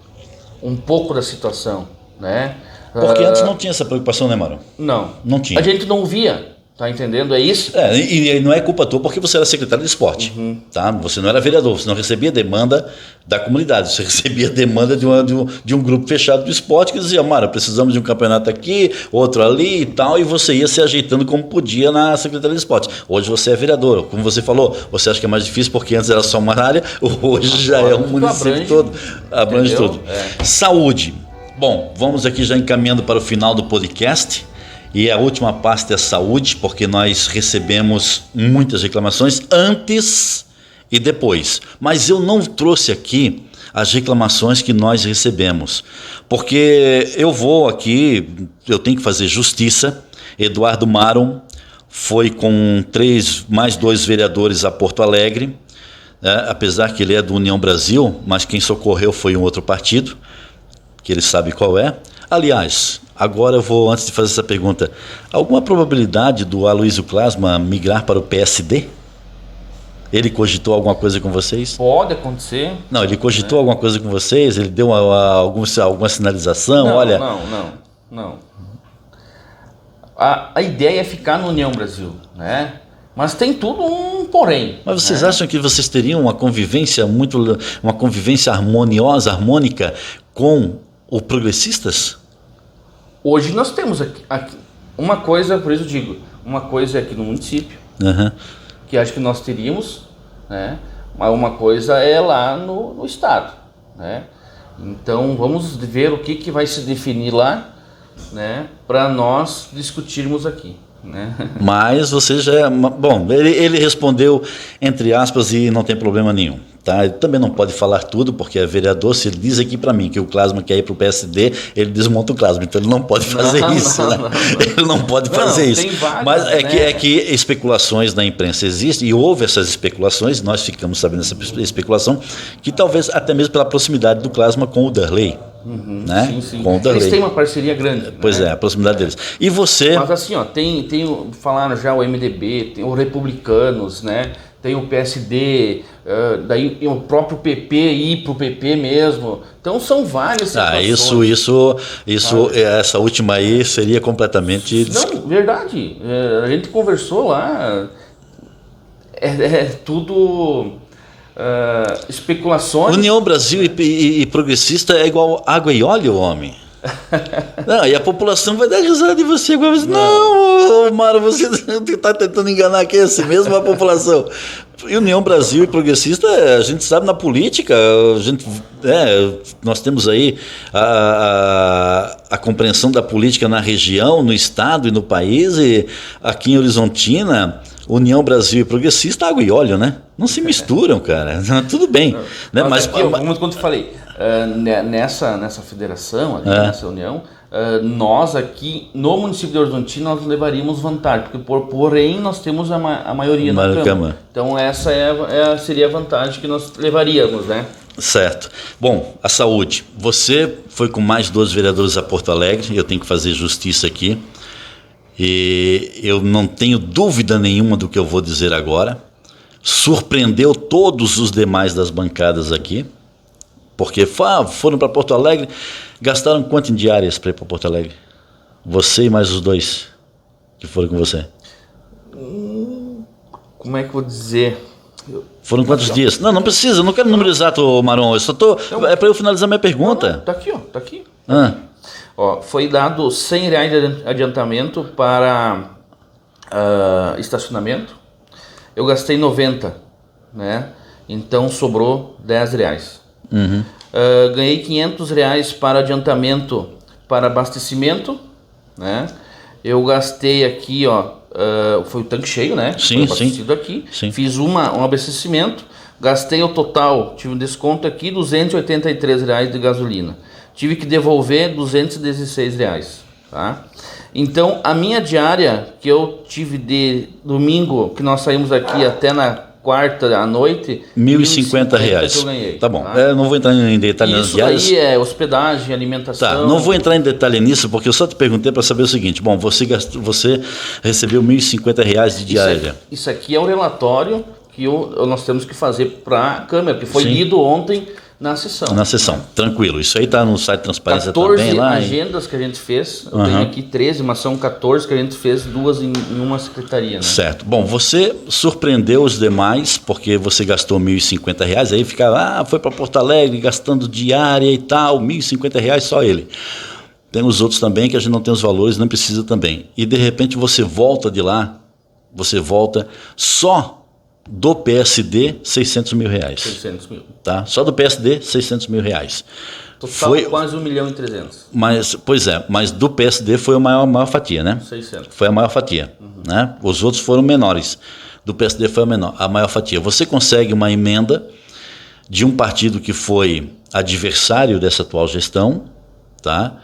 da situação, né? Porque antes não tinha essa preocupação, né, Mário? Não tinha. A gente não via. Tá entendendo? É isso? E não é culpa tua porque você era secretário de esporte, tá? Você não era vereador, você não recebia demanda da comunidade, você recebia demanda de um grupo fechado do esporte que dizia, Mara, precisamos de um campeonato aqui, outro ali e tal, e você ia se ajeitando como podia na secretaria de esporte. Hoje você é vereador, como você falou, você acha que é mais difícil porque antes era só uma área, hoje já é um município todo, abrange tudo. Saúde. Bom, vamos aqui já encaminhando para o final do podcast. E a última parte é saúde, porque nós recebemos muitas reclamações antes e depois. Mas eu não trouxe aqui as reclamações que nós recebemos, porque eu tenho que fazer justiça. Eduardo Maron foi com mais 2 vereadores a Porto Alegre, apesar que ele é do União Brasil, mas quem socorreu foi um outro partido, que ele sabe qual é. Aliás, agora eu vou, antes de fazer essa pergunta, alguma probabilidade do Aloysio Klasman migrar para o PSD? Ele cogitou alguma coisa com vocês? Pode acontecer. Não, ele cogitou alguma coisa com vocês? Ele deu alguma sinalização? Não. A ideia é ficar no União Brasil, né? Mas tem tudo um porém. Mas vocês acham que vocês teriam uma convivência harmoniosa, harmônica com os progressistas? Hoje nós temos aqui uma coisa, por isso eu digo, uma coisa é aqui no município, que acho que nós teríamos, né? Mas uma coisa é lá no estado, né? Então vamos ver o que vai se definir lá, né? Para nós discutirmos aqui, né? Mas você já... Bom, ele respondeu entre aspas e não tem problema nenhum. Tá? Ele também não pode falar tudo, porque é vereador. Se ele diz aqui para mim que o Klasman quer ir para o PSD, ele desmonta o Klasman, então ele não pode fazer isso. Né? Ele não pode fazer isso. Várias, mas né? é que especulações na imprensa existem, e houve essas especulações, nós ficamos sabendo dessa especulação, que talvez até mesmo pela proximidade do Klasman com o Darley. Né? Sim. Com o Darley. Eles têm uma parceria grande. Pois né? A proximidade deles. E você... Mas assim, ó, falaram já o MDB, tem os republicanos, né? Tem o PSD, daí o próprio PP ir para o PP mesmo. Então são várias situações. Essa última aí seria completamente... Não, verdade. A gente conversou lá, tudo especulações. União Brasil e progressista é igual água e óleo, homem. Não, e a população vai dar risada de você agora. Não, Mara, você está tentando enganar aqui essa mesma população. E União Brasil e progressista, a gente sabe na política, nós temos aí a compreensão da política na região, no estado e no país, e aqui em Horizontina, União Brasil e progressista, água e óleo, né? Não se misturam, cara. Tudo bem. Mas aqui, como eu te falei, nessa federação, nessa união, nós aqui no município de Horizontina nós levaríamos vantagem, porque porém nós temos a maioria na Câmara. Então essa seria a vantagem que nós levaríamos, né? Certo. Bom, a saúde. Você foi com mais 2 vereadores a Porto Alegre, eu tenho que fazer justiça aqui, e eu não tenho dúvida nenhuma do que eu vou dizer agora. Surpreendeu todos os demais das bancadas aqui, porque foram para Porto Alegre, gastaram quanto em diárias para ir para Porto Alegre? Você e mais os 2 que foram com você. Como é que eu vou dizer? Foram quantos dias? Não precisa, não quero número exato, Maron. Eu só tô. É para eu finalizar minha pergunta. Não, tá aqui, ó. Tá aqui. Ó, foi dado R$100 de adiantamento para estacionamento. Eu gastei 90, né? Então sobrou R$10. Ganhei R$500 para adiantamento para abastecimento, né? Eu gastei aqui, ó. Foi o tanque cheio, né? Sim, foi abastecido aqui. Sim. Fiz um abastecimento, gastei o total, tive um desconto aqui, R$283 de gasolina. Tive que devolver R$216, tá? Então, a minha diária que eu tive de domingo, que nós saímos aqui até na quarta à noite, R$1.050 que eu ganhei. Tá bom, não vou entrar em detalhe nas diárias. Isso aí é hospedagem, alimentação. Tá, não vou entrar em detalhe nisso, porque eu só te perguntei para saber o seguinte. Bom, você recebeu R$1.050 de diária. Isso aqui é o relatório que nós temos que fazer para a Câmara, que foi lido ontem na sessão. Na sessão, tranquilo. Isso aí está no site Transparência 14 também lá. 14 agendas que a gente fez, eu tenho aqui 13, mas são 14 que a gente fez, 2 em uma secretaria. Né? Certo. Bom, você surpreendeu os demais, porque você gastou R$1.050, aí fica, foi para Porto Alegre gastando diária e tal, R$1.050 só ele. Tem os outros também que a gente não tem os valores, não precisa também. E de repente você volta de lá, só do PSD, R$600 mil. 600 mil. Tá? Só do PSD, R$600 mil. Total foi quase 1.300.000. Mas do PSD foi a maior fatia, né? 600. Foi a maior fatia. Né? Os outros foram menores. Do PSD foi a maior fatia. Você consegue uma emenda de um partido que foi adversário dessa atual gestão, tá?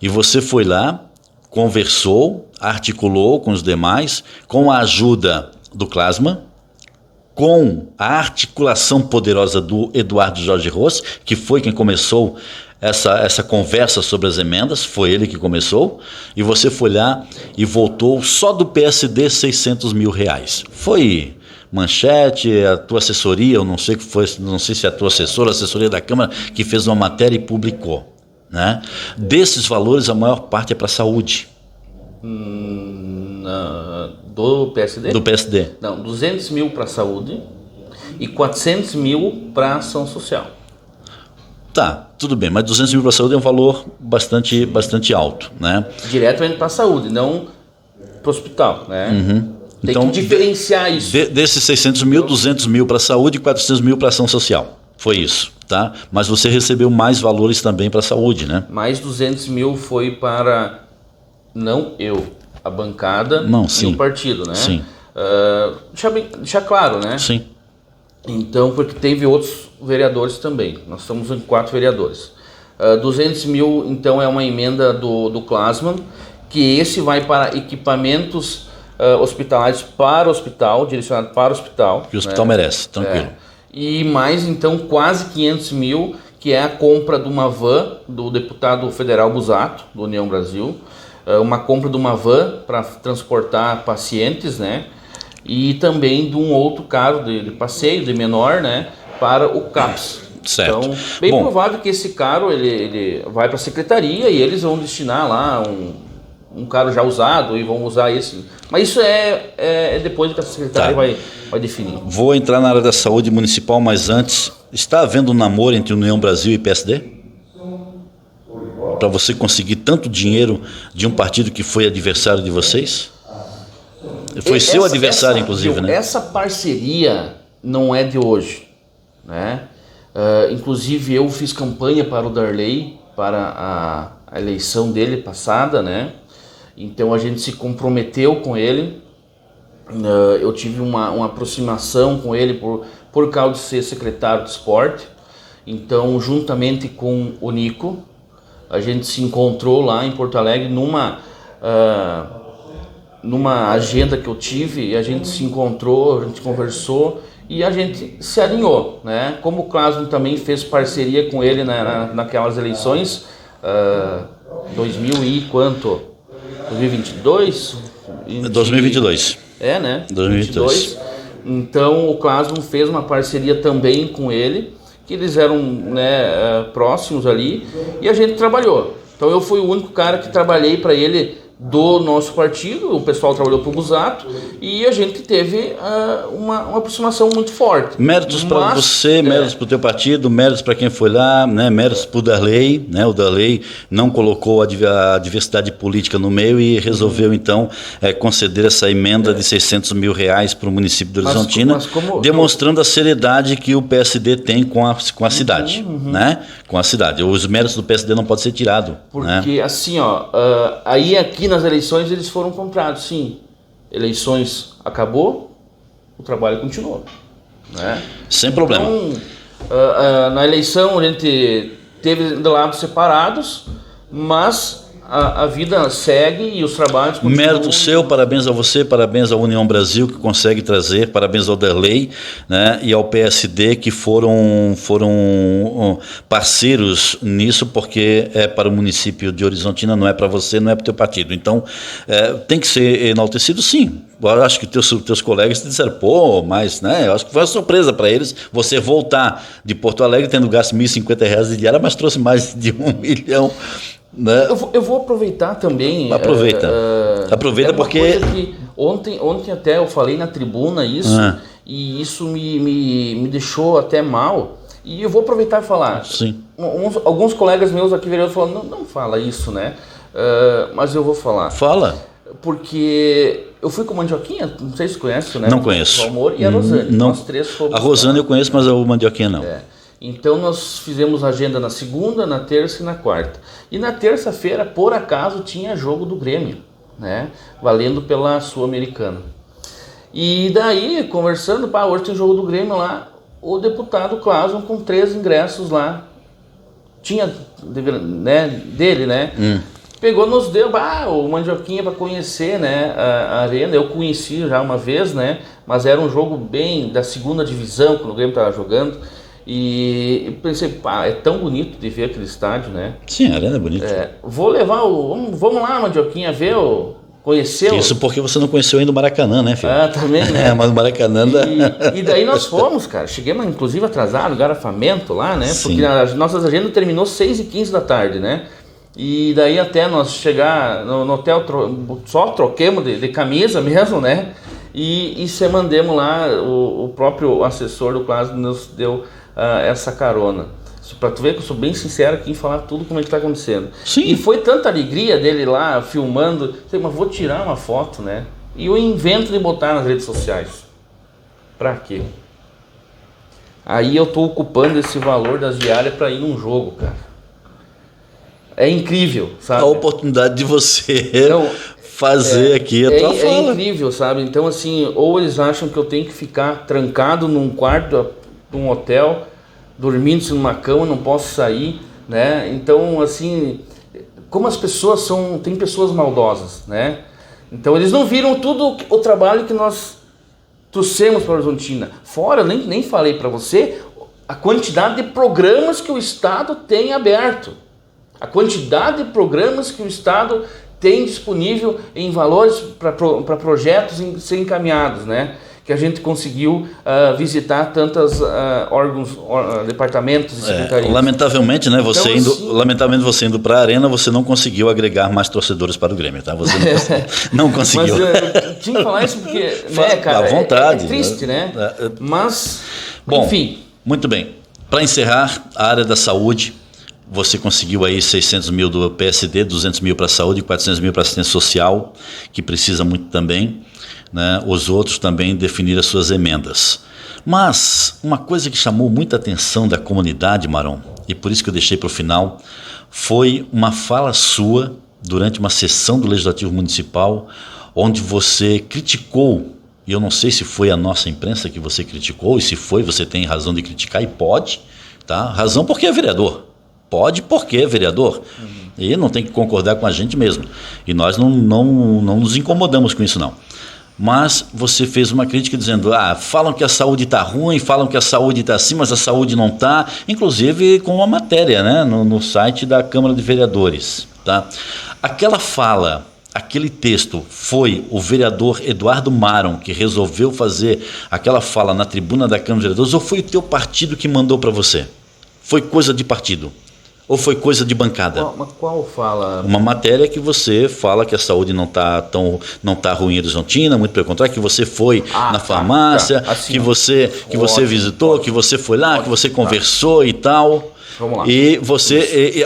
E você foi lá, conversou, articulou com os demais, com a ajuda do Clasma, com a articulação poderosa do Eduardo Jorge Rossi, que foi quem começou essa conversa sobre as emendas, foi ele que começou, e você foi lá e voltou só do PSD R$600 mil. Foi manchete, a tua assessoria, eu não sei se é a tua assessora, a assessoria da Câmara, que fez uma matéria e publicou. Né? Desses valores, a maior parte é para a saúde. Do PSD? Do PSD. Não, 200 mil para a saúde e 400 mil para a ação social. Tá, tudo bem, mas 200 mil para a saúde é um valor bastante alto, né? Diretamente para a saúde, não para o hospital, né? Tem então, que diferenciar isso. Desses 600 mil, 200 mil para a saúde e 400 mil para a ação social. Foi isso, tá? Mas você recebeu mais valores também para a saúde, né? Mais 200 mil foi para, não eu, a bancada e o partido, né? Sim. Deixar claro, né? Sim. Então, porque teve outros vereadores também. Nós estamos em 4 vereadores. 200 mil, então, é uma emenda do Clasman, que esse vai para equipamentos hospitalares para o hospital, direcionado para o hospital. Que o hospital merece, tranquilo. E mais, então, quase 500 mil, que é a compra de uma van do deputado federal Busato, do União Brasil. Uma compra de uma van para transportar pacientes, né? E também de um outro carro de passeio, de menor, né? Para o CAPS. Certo. Então, bem provável que esse carro ele vai para a secretaria e eles vão destinar lá um carro já usado e vão usar esse. Mas isso é depois que a secretaria vai definir. Vou entrar na área da saúde municipal, mas antes, está havendo um namoro entre União Brasil e PSD? Para você conseguir tanto dinheiro de um partido que foi adversário de vocês? Foi seu adversário, inclusive, né? Essa parceria não é de hoje, né? Inclusive eu fiz campanha para o Darley, para a eleição dele passada, né? Então a gente se comprometeu com ele. Eu tive uma aproximação com ele por causa de ser secretário de esporte. Então, juntamente com o Nico, a gente se encontrou lá em Porto Alegre numa agenda que eu tive, e a gente se encontrou, a gente conversou e a gente se alinhou, né? Como o Clasman também fez parceria com ele naquelas eleições, 2000 e quanto? 2022? 2022. Né? 2022. Então o Clasman fez uma parceria também com ele, que eles eram, né, próximos ali, e a gente trabalhou. Então eu fui o único cara que trabalhei para ele do nosso partido, o pessoal trabalhou para o Busato, e a gente teve uma aproximação muito forte. Méritos para você, méritos para o teu partido, méritos para quem foi lá, né? Méritos para o Darley, né? O Darley não colocou a diversidade política no meio e resolveu então conceder essa emenda de 600 mil reais para o município de Horizontina, demonstrando a seriedade que o PSD tem com a cidade, né? Com a cidade. Os méritos do PSD não podem ser tirados. Porque assim, aí aqui nas eleições eles foram comprados, sim. Eleições acabou, o trabalho continuou, né? Sem problema. Então, na eleição a gente teve de lados separados, mas a vida segue e os trabalhos continuam. Mérito seu, parabéns a você, parabéns à União Brasil que consegue trazer, parabéns ao Darley, né, e ao PSD que foram parceiros nisso, porque é para o município de Horizontina, não é para você, não é para o teu partido. Então, tem que ser enaltecido, sim. Eu acho que teus colegas te disseram, mas, né, eu acho que foi uma surpresa para eles você voltar de Porto Alegre tendo gasto R$1.050 de diária, mas trouxe mais de 1 milhão. Né? Eu vou aproveitar também. Aproveita porque que ontem até eu falei na tribuna isso, e isso me deixou até mal. E eu vou aproveitar e falar. Sim. Alguns colegas meus aqui vereadores falam, não fala isso, né? Mas eu vou falar. Fala. Porque eu fui com a Mandioquinha, não sei se você conhece, né? Não conheço. O Amor e a Rosane. Não. Nós três fomos. A Rosane eu conheço, mas a Mandioquinha não. Então nós fizemos agenda na segunda, na terça e na quarta. E na terça-feira, por acaso, tinha jogo do Grêmio, né? Valendo pela Sul-Americana. E daí, conversando, hoje tem jogo do Grêmio lá, o deputado Clasman com 3 ingressos lá, tinha, né, dele, né? Pegou, nos deu, o Mandioquinha para conhecer, né, a arena. Eu conheci já uma vez, né? Mas era um jogo bem da segunda divisão, quando o Grêmio estava jogando. E pensei, é tão bonito de ver aquele estádio, né? Sim, a arena é bonita. Vou levar vamos lá, Mandioquinha, ver, conhecer. Isso porque você não conheceu ainda o Maracanã, né, filho? Também, né? Mas o Maracanã... E daí nós fomos, cara. Chegamos, inclusive, atrasado, garrafamento lá, né? Sim. Porque a nossa agenda terminou 6h15 da tarde, né? E daí até nós chegar no hotel, só troquemos de camisa mesmo, né? E se mandemos lá, o próprio assessor do Clasman nos deu essa carona. Pra tu ver que eu sou bem sincero aqui em falar tudo como é que tá acontecendo. Sim. E foi tanta alegria dele lá, filmando, sei, mas vou tirar uma foto, né? E eu invento de botar nas redes sociais. Pra quê? Aí eu tô ocupando esse valor das diárias pra ir num jogo, cara. É incrível, sabe? A oportunidade de você fazer aqui a tua fala. É incrível, sabe? Então, assim, ou eles acham que eu tenho que ficar trancado num quarto de um hotel, dormindo numa cama, não posso sair, né? Então, assim, como as pessoas tem pessoas maldosas, né? Então, eles não viram todo o trabalho que nós trouxemos para a Horizontina. Fora, nem falei para você, a quantidade de programas que o Estado tem aberto. A quantidade de programas que o Estado tem disponível em valores para projetos ser encaminhados, né? Que a gente conseguiu visitar tantos órgãos, departamentos e secretarias. Lamentavelmente, né, então, você indo para a Arena, você não conseguiu agregar mais torcedores para o Grêmio, tá? Você não conseguiu. Mas tinha que falar isso porque, né, cara, à vontade, é triste, né? Mas, bom, enfim. Muito bem. Para encerrar, a área da saúde, você conseguiu aí 600 mil do PSD, 200 mil para a saúde, 400 mil para assistência social, que precisa muito também, né? Os outros também definiram as suas emendas. Mas uma coisa que chamou muita atenção da comunidade, Maron, e por isso que eu deixei para o final, foi uma fala sua durante uma sessão do Legislativo Municipal, onde você criticou, e eu não sei se foi a nossa imprensa que você criticou, e se foi, você tem razão de criticar, e pode, tá? Razão porque é vereador. Pode porque é vereador. E não tem que concordar com a gente mesmo. E nós não nos incomodamos com isso, não. Mas você fez uma crítica dizendo, falam que a saúde está ruim, falam que a saúde está assim, mas a saúde não está, inclusive com uma matéria, né, no site da Câmara de Vereadores. Tá? Aquela fala, aquele texto, foi o vereador Eduardo Maron que resolveu fazer aquela fala na tribuna da Câmara de Vereadores, ou foi o teu partido que mandou para você? Foi coisa de partido? Ou foi coisa de bancada? Qual fala? Uma matéria que você fala que a saúde não tá ruim em Horizontina, muito pelo contrário, que você foi na farmácia, assim, que você visitou, ótimo. Que você foi lá, ótimo. Que você conversou e tal. Vamos lá. E você,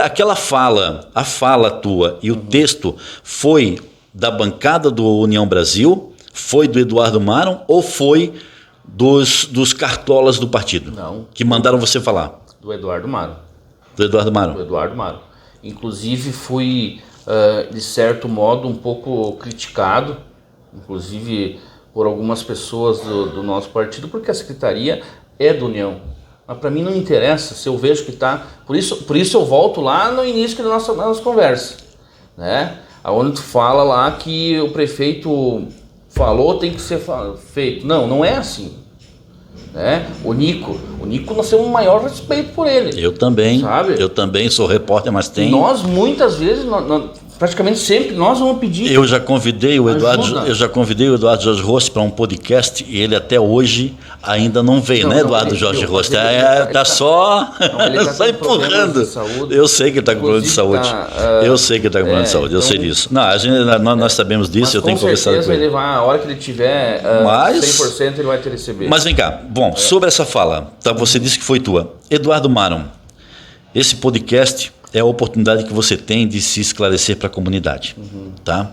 aquela fala, a fala tua e o texto foi da bancada do União Brasil, foi do Eduardo Maron ou foi dos cartolas do partido? Não. Que mandaram você falar? Do Eduardo Maron. Do Eduardo Maron. Do Eduardo Maron. Inclusive fui, de certo modo, um pouco criticado, inclusive por algumas pessoas do nosso partido, porque a secretaria é da União. Mas para mim não interessa, se eu vejo que está... Por isso eu volto lá no início da nossa conversa, né? Onde tu fala lá que o prefeito falou, tem que ser feito. Não é assim. O Nico, nós temos o maior respeito por ele. Eu também, sabe? Eu também sou repórter, mas tem... Nós muitas vezes, praticamente sempre, nós vamos pedir. Eu já convidei o Eduardo Jorge Rossi para um podcast e ele até hoje ainda não veio, né, Eduardo Jorge Rossi? Está só empurrando. Eu sei que ele está com problema de saúde. Eu sei que ele está com problema de saúde, eu sei disso. Nós sabemos disso, eu tenho conversado com ele. A hora que ele tiver 100% ele vai ter receber. Mas vem cá, sobre essa fala, você disse que foi tua. Eduardo Maron, esse podcast é a oportunidade que você tem de se esclarecer para a comunidade, tá?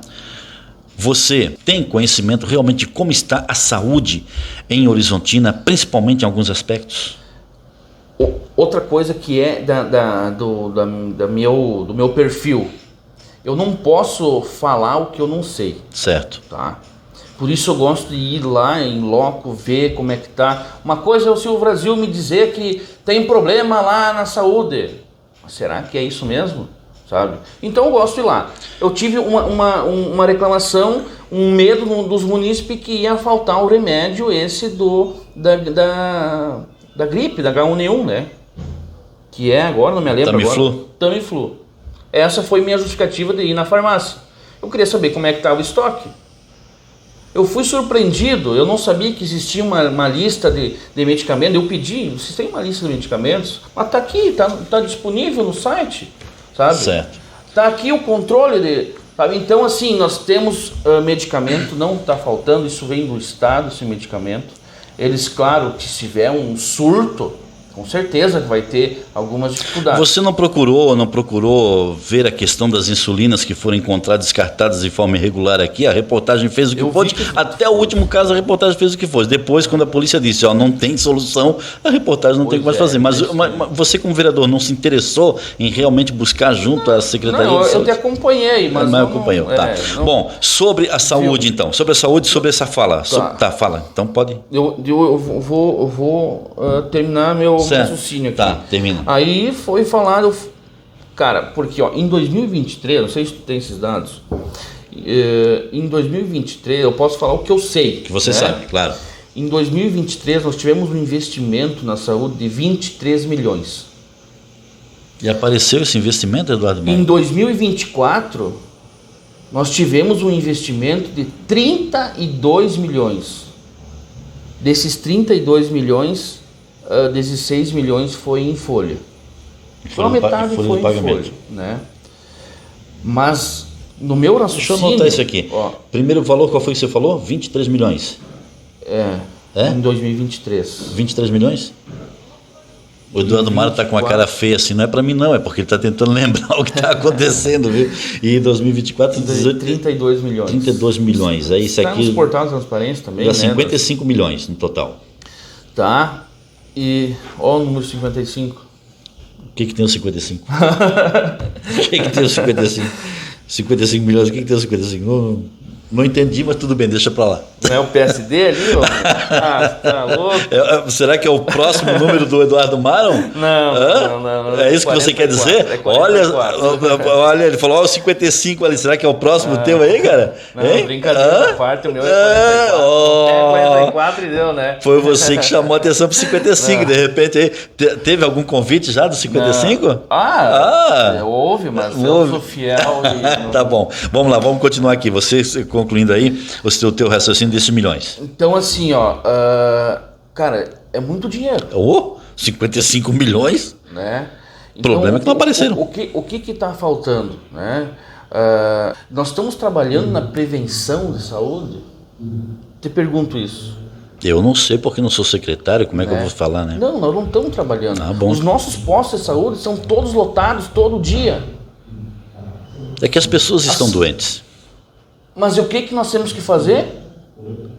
Você tem conhecimento realmente de como está a saúde em Horizontina, principalmente em alguns aspectos? Outra coisa que é do meu perfil, eu não posso falar o que eu não sei. Certo. Tá? Por isso eu gosto de ir lá em loco, ver como é que tá. Uma coisa é o Silvio Brasil me dizer que tem problema lá na saúde. Será que é isso mesmo? Sabe? Então eu gosto de ir lá. Eu tive uma reclamação, um medo dos munícipes que ia faltar o remédio esse da gripe, da H1N1, né? Que é agora, não me lembro Tamiflu. Tamiflu. Essa foi minha justificativa de ir na farmácia. Eu queria saber como é que estava o estoque. Eu fui surpreendido, eu não sabia que existia uma lista de medicamentos. Eu pedi, vocês têm uma lista de medicamentos? Mas está aqui, tá disponível no site, sabe? Certo. Está aqui o controle sabe? Então, assim, nós temos medicamento, não está faltando, isso vem do Estado, esse medicamento. Eles, claro, que se tiver um surto, com certeza vai ter algumas dificuldades. Você não procurou ver a questão das insulinas que foram encontradas descartadas de forma irregular aqui? A reportagem fez o que pôde. Até o último caso a reportagem fez o que fosse. Depois, quando a polícia disse, não tem solução, a reportagem não tem o que mais fazer. Mas você, como vereador, não se interessou em realmente buscar junto à Secretaria de Saúde? Eu te acompanhei, mas não acompanhou. Tá. Bom, sobre a saúde, então. Sobre a saúde, sobre essa fala. Fala. Então pode. Eu vou terminar meu raciocínio aqui. Tá, termina. Aí foi falado, cara, porque em 2023, não sei se tu tem esses dados, em 2023, eu posso falar o que eu sei. Que você sabe, claro. Em 2023, nós tivemos um investimento na saúde de 23 milhões. E apareceu esse investimento, Eduardo Maron? Em 2024, nós tivemos um investimento de 32 milhões. Desses 32 milhões, 16 milhões foi em folha. Só metade foi em folha, né? Mas no meu raciocínio... Deixa eu anotar isso aqui. Primeiro valor, qual foi que você falou? 23 milhões. Em 2023. 23 milhões? O Eduardo Maron está com uma cara feia assim, não é para mim não, é porque ele está tentando lembrar o que está acontecendo, viu? E em 2024... 32 milhões. 32 milhões, é isso aqui... Está nos portais de transparência também, né? 55 milhões no total. Tá. E o número 55. O que tem o 55? O que tem o 55? 55 milhões, o que tem o 55? Não entendi, mas tudo bem, deixa pra lá. Não é o PSD ali? Ah, tá louco? Será que é o próximo número do Eduardo Maron? Não. É isso que você quer dizer? É 44. Olha, ele falou, o 55 ali, será que é o próximo teu aí, cara? Não, brincadeira da parte, o meu é 44 e deu, né? Foi você que chamou a atenção pro 55, de repente aí. Teve algum convite já do 55? Houve, mas eu sou fiel e... Tá bom, vamos lá, vamos continuar aqui. Você concluindo aí o teu raciocínio desses milhões. Então, assim, cara, é muito dinheiro. 55 milhões? Né? O problema é que não apareceram. O que está faltando? Né? Nós estamos trabalhando na prevenção de saúde? Te pergunto isso. Eu não sei porque não sou secretário, como é que eu vou falar, né? Não, nós não estamos trabalhando. Bom. Os nossos postos de saúde são todos lotados todo dia. É que as pessoas estão doentes. Mas o que nós temos que fazer?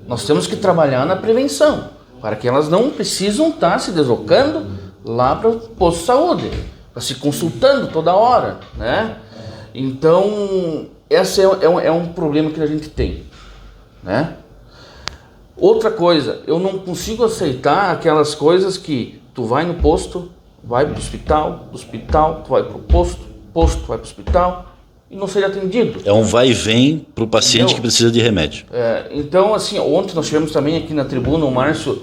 Nós temos que trabalhar na prevenção, para que elas não precisam estar se deslocando lá para o posto de saúde, para se consultando toda hora, né? Então, esse é um problema que a gente tem, né? Outra coisa, eu não consigo aceitar aquelas coisas que tu vai no posto, vai para o hospital, do hospital tu vai para o posto vai para o hospital e não seja atendido. É um vai e vem para o paciente que precisa de remédio. Então, assim, ontem nós tivemos também aqui na tribuna, o Márcio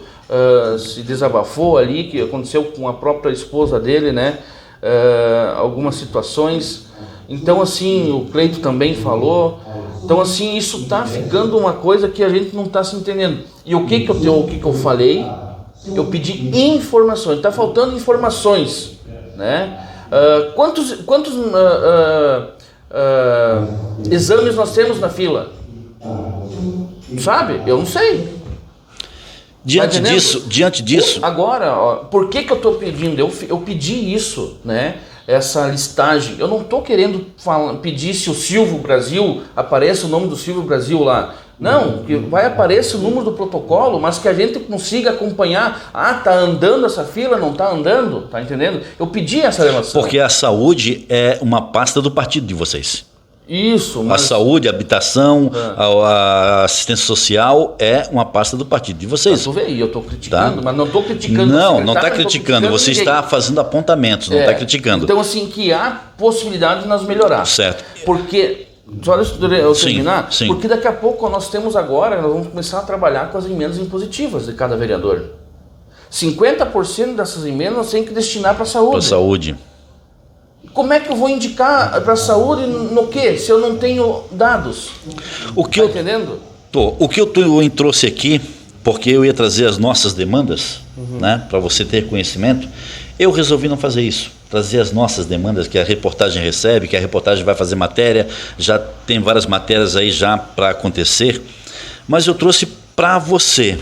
se desabafou ali, que aconteceu com a própria esposa dele, né? Algumas situações. Então, assim, o Cleito também falou. Então, assim, isso está ficando uma coisa que a gente não está se entendendo. E o que eu falei? Eu pedi informações. Está faltando informações, né? Quantos exames nós temos na fila? Sabe? Eu não sei. Diante disso... Agora, por que eu estou pedindo? Eu pedi isso, né? Essa listagem. Eu não estou querendo pedir se o Silvio Brasil, apareça o nome do Silvio Brasil lá. Não, que vai aparecer o número do protocolo, mas que a gente consiga acompanhar. Tá andando essa fila, não tá andando, tá entendendo? Eu pedi essa relação. Porque a saúde é uma pasta do partido de vocês. Isso, mas... A saúde, a habitação, a assistência social é uma pasta do partido de vocês. Eu estou criticando, mas não estou criticando. Não está criticando, você está fazendo apontamentos, não está criticando. Então, assim, que há possibilidade de nós melhorar. Certo. Porque, só eu terminar, sim. Porque daqui a pouco nós vamos começar a trabalhar com as emendas impositivas de cada vereador. 50% dessas emendas nós temos que destinar para a saúde. Para a saúde. Como é que eu vou indicar para a saúde no quê? Se eu não tenho dados? Entendendo? O que eu trouxe aqui, porque eu ia trazer as nossas demandas, né, para você ter conhecimento, eu resolvi não fazer isso. Trazer as nossas demandas, que a reportagem recebe, que a reportagem vai fazer matéria, já tem várias matérias aí já para acontecer, mas eu trouxe para você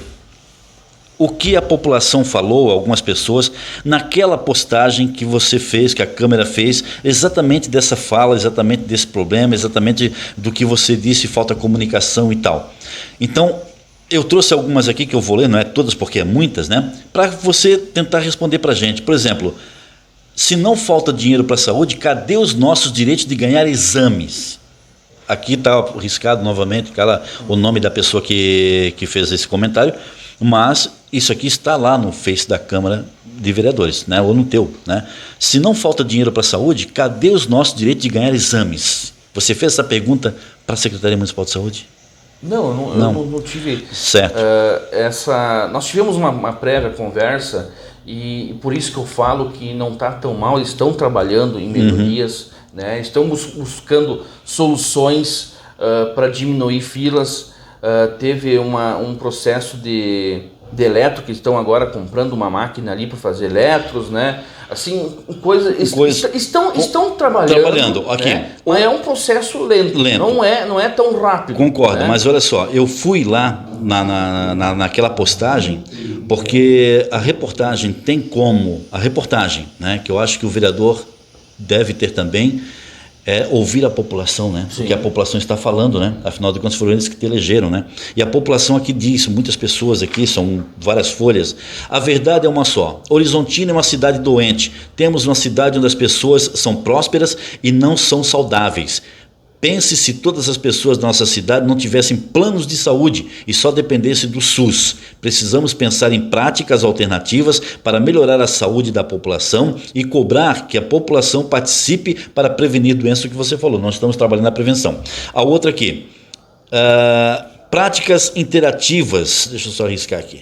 o que a população falou, algumas pessoas, naquela postagem que você fez, que a câmera fez, exatamente dessa fala, exatamente desse problema, exatamente do que você disse, falta comunicação e tal. Então, eu trouxe algumas aqui que eu vou ler, não é todas porque é muitas, né? Para você tentar responder para a gente. Por exemplo, se não falta dinheiro para a saúde, cadê os nossos direitos de ganhar exames? Aqui está riscado novamente o nome da pessoa que fez esse comentário, mas isso aqui está lá no Face da Câmara de Vereadores, né? Ou no teu, né? Se não falta dinheiro para a saúde, cadê os nossos direitos de ganhar exames? Você fez essa pergunta para a Secretaria Municipal de Saúde? Não, eu não tive. Certo. Nós tivemos uma prévia conversa e por isso que eu falo que não está tão mal, eles estão trabalhando em melhorias, né? Estão buscando soluções para diminuir filas. Teve um processo de eletro, que estão agora comprando uma máquina ali para fazer eletros, né? Assim, estão trabalhando aqui. Né? Mas é um processo lento. Não é tão rápido. Concordo, né? Mas olha só, eu fui lá naquela postagem, porque a reportagem tem como, né, que eu acho que o vereador deve ter também, ouvir a população, né? Porque a população está falando, né? Afinal de contas foram eles que te elegeram, né? E a população aqui diz, muitas pessoas aqui, são várias folhas, a verdade é uma só: Horizontina é uma cidade doente, temos uma cidade onde as pessoas são prósperas e não são saudáveis. Pense se todas as pessoas da nossa cidade não tivessem planos de saúde e só dependessem do SUS. Precisamos pensar em práticas alternativas para melhorar a saúde da população e cobrar que a população participe para prevenir doenças, que você falou. Nós estamos trabalhando na prevenção. A outra aqui, práticas interativas, deixa eu só arriscar aqui.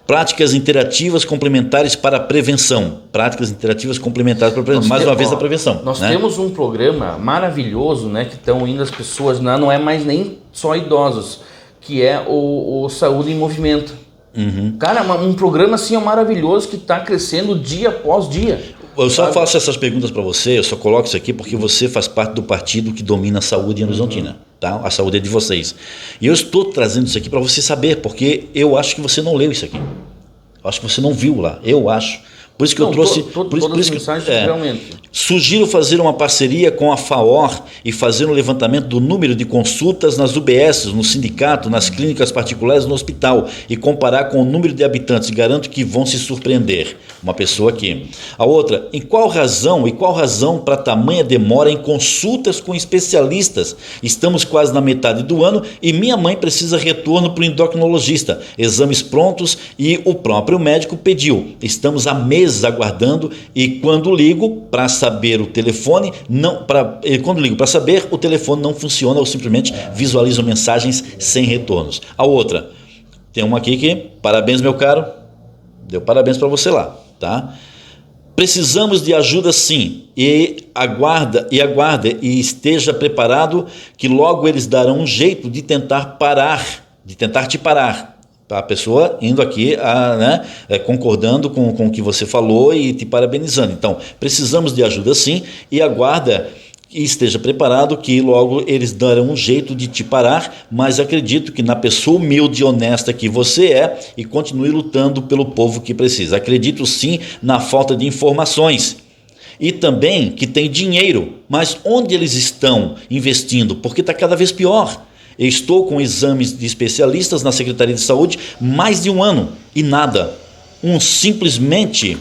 Práticas interativas complementares para a prevenção. Práticas interativas complementares para a prevenção. Mais uma vez, a prevenção. Nós temos um programa maravilhoso, né, que estão indo as pessoas, não é mais nem só idosos, que é o Saúde em Movimento. Cara, um programa assim maravilhoso que está crescendo dia após dia. Eu só faço essas perguntas para você, eu só coloco isso aqui porque você faz parte do partido que domina a saúde em Horizontina. Tá? A saúde é de vocês. E eu estou trazendo isso aqui para você saber, porque eu acho que você não leu isso aqui. Eu acho que você não viu lá, eu acho. Por isso que eu trouxe... Todas as mensagens realmente. Sugiro fazer uma parceria com a FAOR e fazer um levantamento do número de consultas nas UBS, no sindicato, nas clínicas particulares, no hospital e comparar com o número de habitantes. Garanto que vão se surpreender. Uma pessoa aqui. A outra, qual razão para tamanha demora em consultas com especialistas? Estamos quase na metade do ano e minha mãe precisa retorno para o endocrinologista. Exames prontos e o próprio médico pediu. Estamos há meses aguardando e quando ligo para saber o telefone o telefone não funciona ou simplesmente visualizo mensagens sem retornos. A outra, tem uma aqui que, parabéns meu caro, deu parabéns para você lá, tá? Precisamos de ajuda sim e aguarda e esteja preparado que logo eles darão um jeito de tentar te parar. A pessoa indo aqui, concordando com o que você falou e te parabenizando. Então, precisamos de ajuda sim e aguarda e esteja preparado que logo eles darão um jeito de te parar, mas acredito que na pessoa humilde e honesta que você é e continue lutando pelo povo que precisa. Acredito sim na falta de informações. E também que tem dinheiro, mas onde eles estão investindo? Porque está cada vez pior. Eu estou com exames de especialistas na Secretaria de Saúde mais de um ano e nada. Simplesmente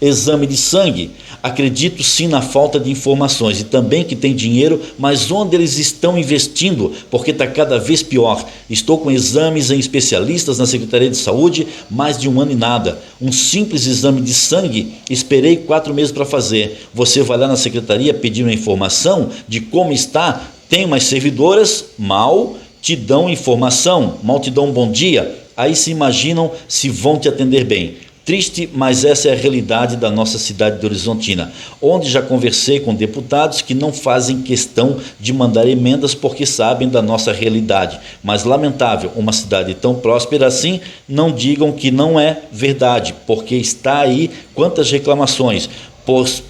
exame de sangue. Acredito sim na falta de informações e também que tem dinheiro, mas onde eles estão investindo? Porque está cada vez pior. Estou com exames em especialistas na Secretaria de Saúde mais de um ano e nada. Um simples exame de sangue, esperei 4 meses para fazer. Você vai lá na Secretaria pedir uma informação de como está. Tem umas servidoras, mal te dão informação, mal te dão um bom dia, aí se imaginam se vão te atender bem. Triste, mas essa é a realidade da nossa cidade de Horizontina, onde já conversei com deputados que não fazem questão de mandar emendas porque sabem da nossa realidade. Mas lamentável, uma cidade tão próspera assim, não digam que não é verdade, porque está aí quantas reclamações.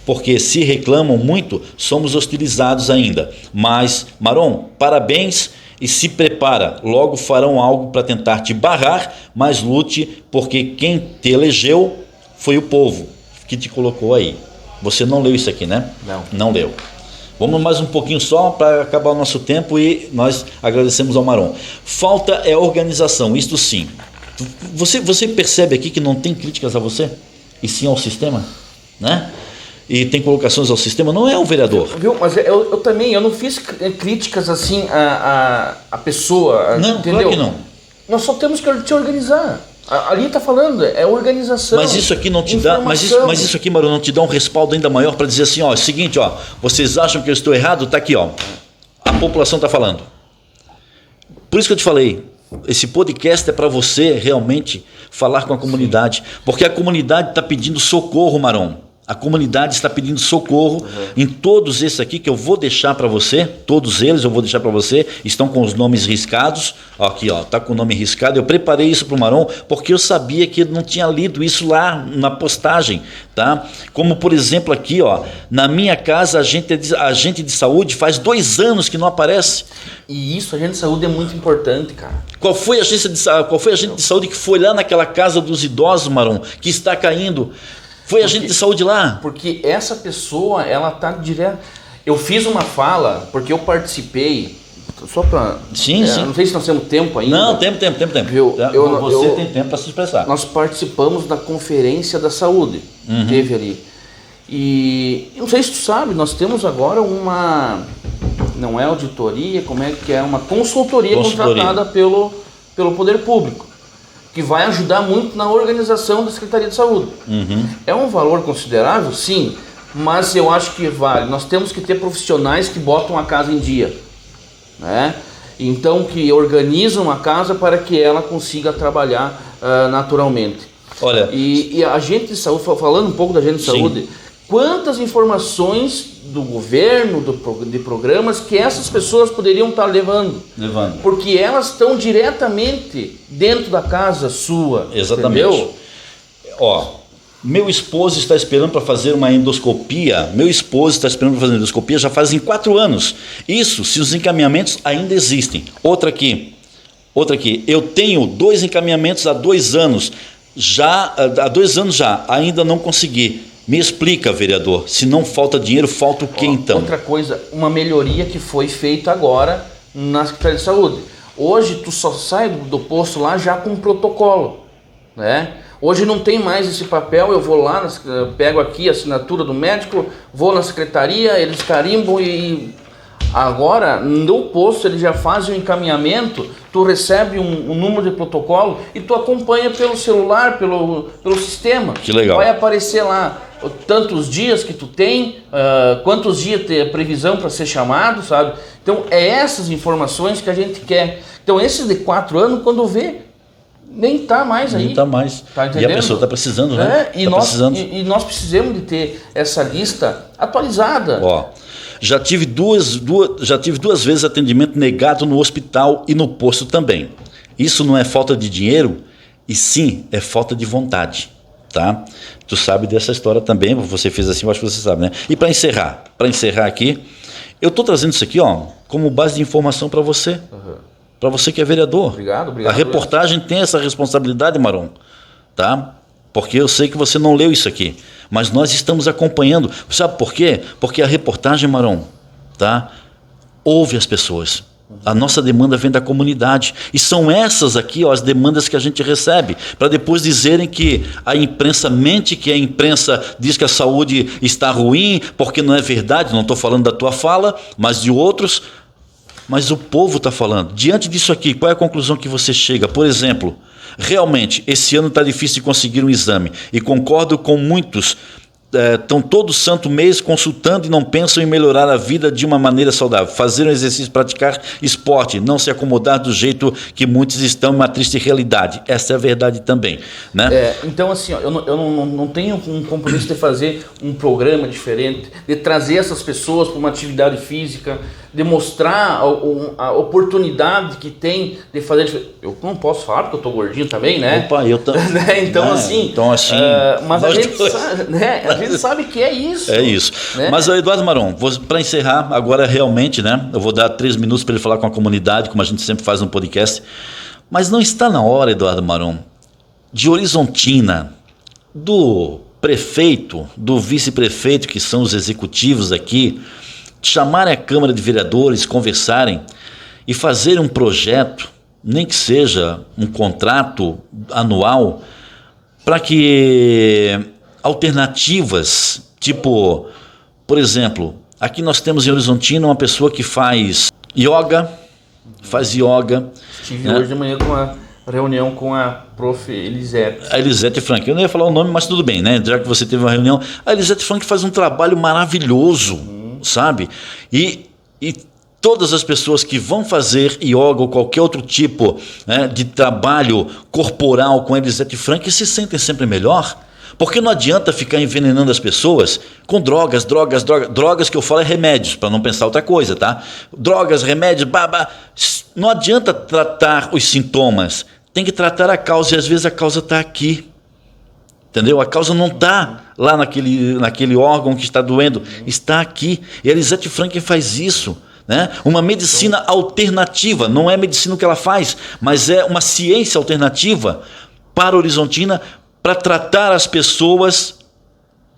Porque se reclamam muito, somos hostilizados ainda. Mas, Maron, parabéns e se prepara, logo farão algo para tentar te barrar, mas lute, porque quem te elegeu foi o povo que te colocou aí. Você não leu isso aqui, né? Não leu. Vamos mais um pouquinho só para acabar o nosso tempo e nós agradecemos ao Maron. Falta é organização, isto sim. Você percebe aqui que não tem críticas a você, e sim ao sistema, né? E tem colocações ao sistema, não é o vereador. Viu? Mas eu também, eu não fiz críticas assim a pessoa, não, entendeu? Claro que não. Nós só temos que te organizar. Ali está falando, é organização. Mas isso aqui não te dá, mas isso aqui, Maru, não te dá um respaldo ainda maior para dizer assim, ó, é o seguinte, ó, vocês acham que eu estou errado? Tá aqui, ó, a população está falando. Por isso que eu te falei, esse podcast é para você realmente falar com a comunidade, porque a comunidade está pedindo socorro, Maron. A comunidade está pedindo socorro em todos esses aqui que eu vou deixar para você, todos eles eu vou deixar para você, estão com os nomes riscados, aqui ó, tá com o nome riscado, eu preparei isso para o Maron porque eu sabia que ele não tinha lido isso lá na postagem, tá? Como por exemplo aqui ó, na minha casa agente de saúde faz 2 anos que não aparece. E isso, agente de saúde é muito importante, cara. Qual foi a agente de saúde que foi lá naquela casa dos idosos, Maron, que está caindo? Foi agente de saúde lá? Porque essa pessoa, ela tá direto. Eu fiz uma fala, porque eu participei, só para... Sim. Não sei se nós temos tempo ainda. Não, tempo. Você tem tempo para se expressar. Nós participamos da conferência da saúde, teve ali. E não sei se tu sabe, nós temos agora Não é auditoria, como é que é? Uma consultoria contratada pelo poder público, que vai ajudar muito na organização da Secretaria de Saúde. É um valor considerável? Sim, mas eu acho que vale. Nós temos que ter profissionais que botam a casa em dia, né? Então, que organizam a casa para que ela consiga trabalhar naturalmente. Olha, e a gente de saúde, falando um pouco da gente de saúde, quantas informações do governo, de programas que essas pessoas poderiam estar levando. Porque elas estão diretamente dentro da casa sua. Exatamente. Entendeu? Ó, meu esposo está esperando para fazer uma endoscopia. Já fazem 4 anos. Isso, se os encaminhamentos ainda existem. Outra aqui. Eu tenho 2 encaminhamentos há 2 anos. Há 2 anos já, ainda não consegui. Me explica, vereador, se não falta dinheiro, falta o que então? Outra coisa, uma melhoria que foi feita agora na Secretaria de Saúde. Hoje tu só sai do posto lá já com um protocolo, né? Hoje não tem mais esse papel, eu vou lá, pego aqui a assinatura do médico, vou na secretaria, eles carimbam e... Agora, no posto, eles já fazem o encaminhamento, tu recebe um número de protocolo e tu acompanha pelo celular, pelo sistema. Que legal. Vai aparecer lá tantos dias que tu tem, quantos dias tem a previsão para ser chamado, sabe? Então, é essas informações que a gente quer. Então, esses de 4 anos, quando vê, nem tá mais aí. Nem tá mais. Tá entendendo? E a pessoa tá precisando, né? E nós precisamos de ter essa lista atualizada. Ó, já tive duas vezes atendimento negado no hospital e no posto também. Isso não é falta de dinheiro, e sim é falta de vontade, tá? Tu sabe dessa história também, você fez assim, eu acho que você sabe, né? E para encerrar aqui, eu tô trazendo isso aqui, ó, como base de informação para você. Para você que é vereador. Obrigado. A reportagem tem essa responsabilidade, Maron, tá? Porque eu sei que você não leu isso aqui, mas nós estamos acompanhando. Sabe por quê? Porque a reportagem, Maron, tá? Ouve as pessoas. A nossa demanda vem da comunidade. E são essas aqui, ó, as demandas que a gente recebe, para depois dizerem que a imprensa mente, que a imprensa diz que a saúde está ruim, porque não é verdade. Não estou falando da tua fala, mas de outros. Mas o povo está falando. Diante disso aqui, qual é a conclusão que você chega? Por exemplo, realmente, esse ano está difícil de conseguir um exame. E concordo com muitos. Estão todo santo mês consultando e não pensam em melhorar a vida de uma maneira saudável. Fazer um exercício, praticar esporte, não se acomodar do jeito que muitos estão, uma triste realidade. Essa é a verdade também, né? Então, assim, ó, eu não tenho um compromisso de fazer um programa diferente, de trazer essas pessoas para uma atividade física, de mostrar a oportunidade que tem de fazer. Eu não posso falar porque eu estou gordinho também, né? Opa, eu também. Então, assim, mas a gente sabe que é isso. É isso. Né? Mas, Eduardo Maron, para encerrar, agora realmente, né? Eu vou dar 3 minutos para ele falar com a comunidade, como a gente sempre faz no podcast. Mas não está na hora, Eduardo Maron, de Horizontina, do prefeito, do vice-prefeito, que são os executivos aqui, chamarem a Câmara de Vereadores, conversarem e fazerem um projeto, nem que seja um contrato anual, para que alternativas, tipo, por exemplo, aqui nós temos em Horizontina uma pessoa que faz yoga. Estive hoje de manhã com uma reunião com a prof. Elisete. A Elisete Frank, eu não ia falar o nome, mas tudo bem, né? Já que você teve uma reunião, a Elisete Frank faz um trabalho maravilhoso, sabe? E todas as pessoas que vão fazer yoga ou qualquer outro tipo, né, de trabalho corporal com a Elisete Frank se sentem sempre melhor. Porque não adianta ficar envenenando as pessoas com drogas que eu falo é remédios, para não pensar outra coisa, tá? Drogas, remédios, não adianta tratar os sintomas, tem que tratar a causa, e às vezes a causa está aqui, entendeu? A causa não está lá naquele órgão que está doendo, está aqui, e a Elisete Frank faz isso, né? Uma medicina alternativa, não é medicina que ela faz, mas é uma ciência alternativa para a Horizontina, para tratar as pessoas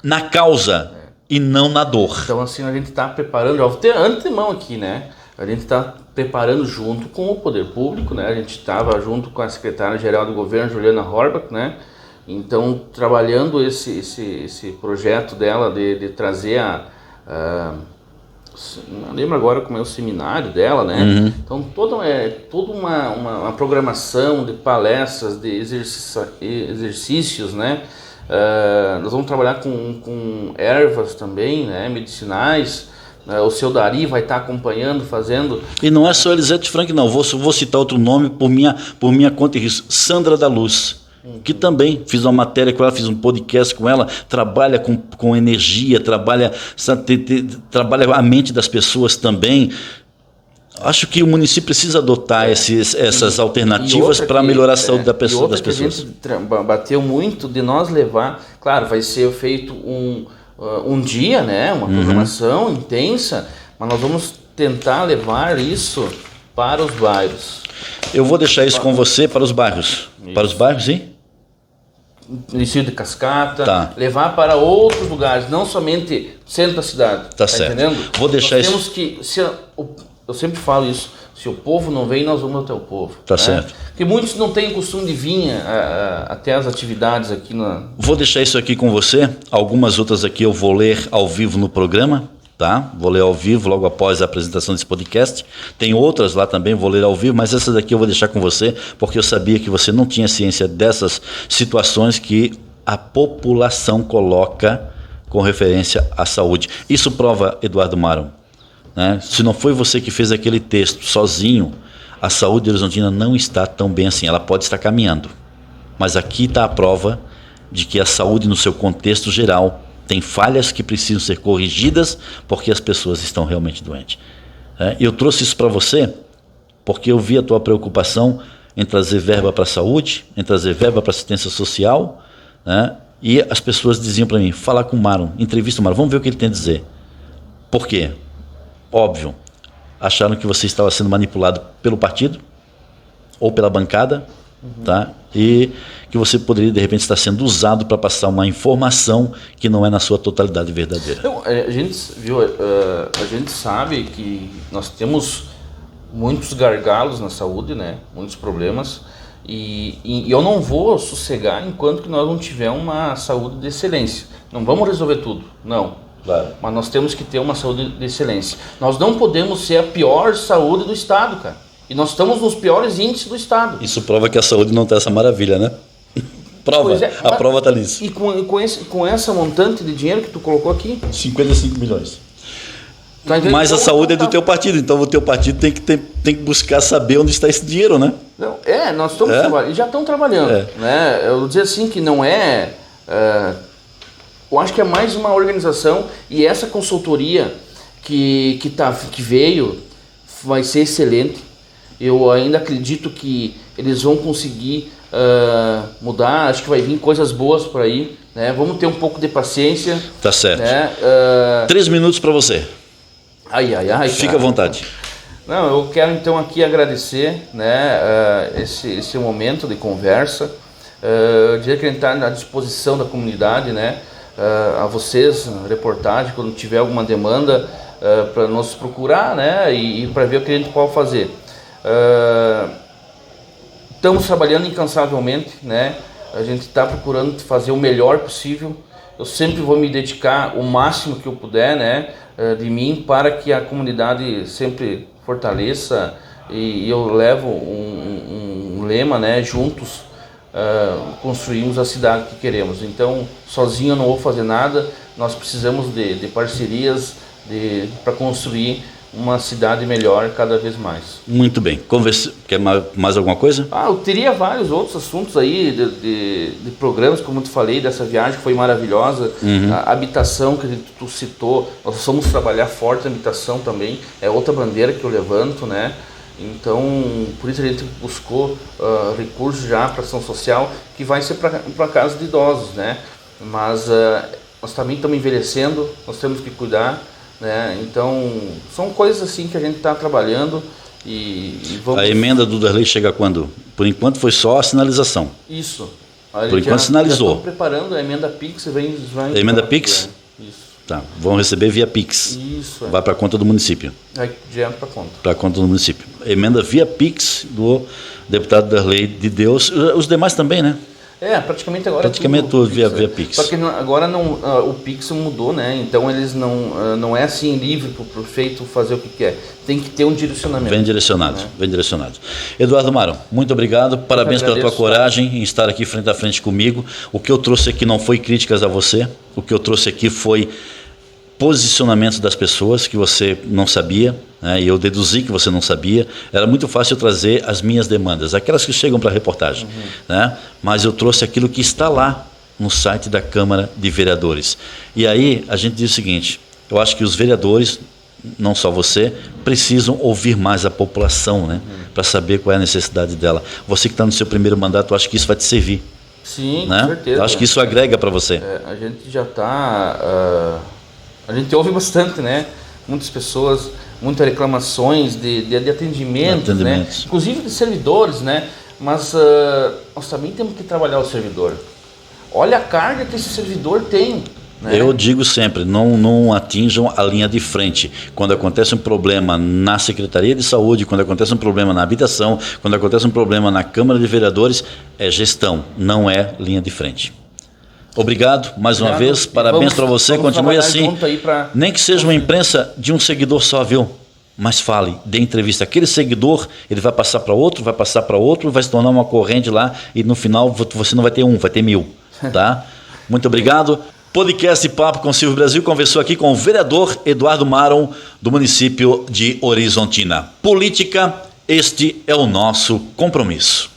na causa e não na dor. Então, assim, a gente está preparando, já vou ter antemão aqui, né? A gente está preparando junto com o poder público, né? A gente estava junto com a secretária-geral do governo, Juliana Horbach, né? Então, trabalhando esse projeto dela de trazer não lembro agora como é o seminário dela, né? Então toda uma programação de palestras, de exercícios, né? Nós vamos trabalhar com ervas também, né? Medicinais. O seu Dari vai estar acompanhando, fazendo. E não é só Elisete Frank, não. Vou citar outro nome por minha conta e risco. Sandra da Luz, que também fiz uma matéria com ela, fiz um podcast com ela, trabalha com energia, trabalha a mente das pessoas também. Acho que o município precisa adotar essas alternativas para melhorar a saúde das pessoas. Que a gente bateu muito de nós levar, claro, vai ser feito um dia, né, uma programação intensa, mas nós vamos tentar levar isso para os bairros. Eu vou deixar isso com você para os bairros. Isso. Para os bairros, sim? Município de Cascata, levar para outros lugares, não somente centro da cidade. Tá certo. Entendendo? Vou deixar isso. Temos que, eu sempre falo isso, se o povo não vem, nós vamos até o povo. Tá né? certo. Porque muitos não têm costume de vir até as atividades aqui na... Vou deixar isso aqui com você. Algumas outras aqui eu vou ler ao vivo no programa, tá? Vou ler ao vivo logo após a apresentação desse podcast. Tem outras lá também, vou ler ao vivo, mas essas daqui eu vou deixar com você, porque eu sabia que você não tinha ciência dessas situações que a população coloca com referência à saúde. Isso prova, Eduardo Maron, né? Se não foi você que fez aquele texto sozinho, a saúde de Horizontina não está tão bem assim. Ela pode estar caminhando, mas aqui está a prova de que a saúde no seu contexto geral tem falhas que precisam ser corrigidas porque as pessoas estão realmente doentes. Eu trouxe isso para você porque eu vi a tua preocupação em trazer verba para a saúde, em trazer verba para assistência social, né? E as pessoas diziam para mim, fala com o Maron, entrevista o Maron, vamos ver o que ele tem a dizer. Por quê? Óbvio, acharam que você estava sendo manipulado pelo partido ou pela bancada, tá? E que você poderia de repente estar sendo usado para passar uma informação que não é na sua totalidade verdadeira. Então, a gente sabe que nós temos muitos gargalos na saúde, né? Muitos problemas, e eu não vou sossegar enquanto que nós não tivermos uma saúde de excelência. Não vamos resolver tudo, não. Claro. Mas nós temos que ter uma saúde de excelência. Nós não podemos ser a pior saúde do Estado, cara. E nós estamos nos piores índices do Estado. Isso prova que a saúde não está essa maravilha, né? Prova, a prova está nisso. E com essa montante de dinheiro que tu colocou aqui? 55 milhões. Tá, mas a saúde é do teu partido, então o teu partido tem que buscar saber onde está esse dinheiro, né? Não, nós estamos trabalhando, já estão trabalhando. Né? Eu vou dizer assim que não é... eu acho que é mais uma organização, e essa consultoria que veio vai ser excelente. Eu ainda acredito que eles vão conseguir mudar, acho que vai vir coisas boas por aí, né? Vamos ter um pouco de paciência. Tá certo. Né? 3 minutos para você. Ai, fica à vontade. Não, eu quero então aqui agradecer, né, esse momento de conversa. Eu diria que a gente está à disposição da comunidade, né? A vocês, reportagem, quando tiver alguma demanda, para nos procurar, né, e para ver o que a gente pode fazer. Estamos trabalhando incansavelmente, né? A gente está procurando fazer o melhor possível. Eu sempre vou me dedicar o máximo que eu puder, né, de mim, para que a comunidade sempre fortaleça, e eu levo um lema, né, juntos construímos a cidade que queremos. Então, sozinho eu não vou fazer nada, nós precisamos de parcerias para construir uma cidade melhor cada vez mais. Muito bem. Quer mais alguma coisa? Eu teria vários outros assuntos aí de programas, como eu te falei, dessa viagem que foi maravilhosa. A habitação que tu citou, nós vamos trabalhar forte na habitação também, é outra bandeira que eu levanto, né? Então, por isso a gente buscou recursos já para ação social, que vai ser para casa de idosos, né? Mas nós também estamos envelhecendo, nós temos que cuidar, né? Então, são coisas assim que a gente está trabalhando e vamos... A emenda do Darley chega quando? Por enquanto foi só a sinalização. Isso. Por enquanto sinalizou. Já preparando a emenda PIX. A emenda PIX? Isso. Tá, vão receber via PIX. Isso. Vai para a conta do município. Vai direto para a conta. Para a conta do município. Emenda via PIX do deputado Darley de Deus. Os demais também, né? Praticamente agora praticamente tudo via Pix. Só que agora o Pix mudou, né? Então eles não é assim livre para o prefeito fazer o que quer. Tem que ter um direcionamento. Bem direcionado, né? Bem direcionado. Eduardo Marão, muito obrigado, parabéns pela tua coragem em estar aqui frente a frente comigo. O que eu trouxe aqui não foi críticas a você, o que eu trouxe aqui foi posicionamentos das pessoas que você não sabia, né, e eu deduzi que você não sabia. Era muito fácil eu trazer as minhas demandas, aquelas que chegam para a reportagem, né, mas eu trouxe aquilo que está lá no site da Câmara de Vereadores. E aí a gente diz o seguinte, eu acho que os vereadores, não só você, precisam ouvir mais a população, né, para saber qual é a necessidade dela. Você que está no seu primeiro mandato, eu acho que isso vai te servir. Sim, né? com certeza. Eu acho que isso agrega para você. A gente já está... A gente ouve bastante, né? Muitas pessoas, muitas reclamações de atendimento, né? Inclusive de servidores, né? Mas nós também temos que trabalhar o servidor. Olha a carga que esse servidor tem. Né? Eu digo sempre, não atinjam a linha de frente. Quando acontece um problema na Secretaria de Saúde, quando acontece um problema na habitação, quando acontece um problema na Câmara de Vereadores, é gestão, não é linha de frente. Obrigado mais uma vez, parabéns para você, continue assim, nem que seja uma imprensa de um seguidor só, viu? Mas fale, dê entrevista. Aquele seguidor, ele vai passar para outro, vai se tornar uma corrente lá e no final você não vai ter vai ter 1000, tá? Muito obrigado. Podcast Papo com Silvio Brasil conversou aqui com o vereador Eduardo Marão, do município de Horizontina. Política, este é o nosso compromisso.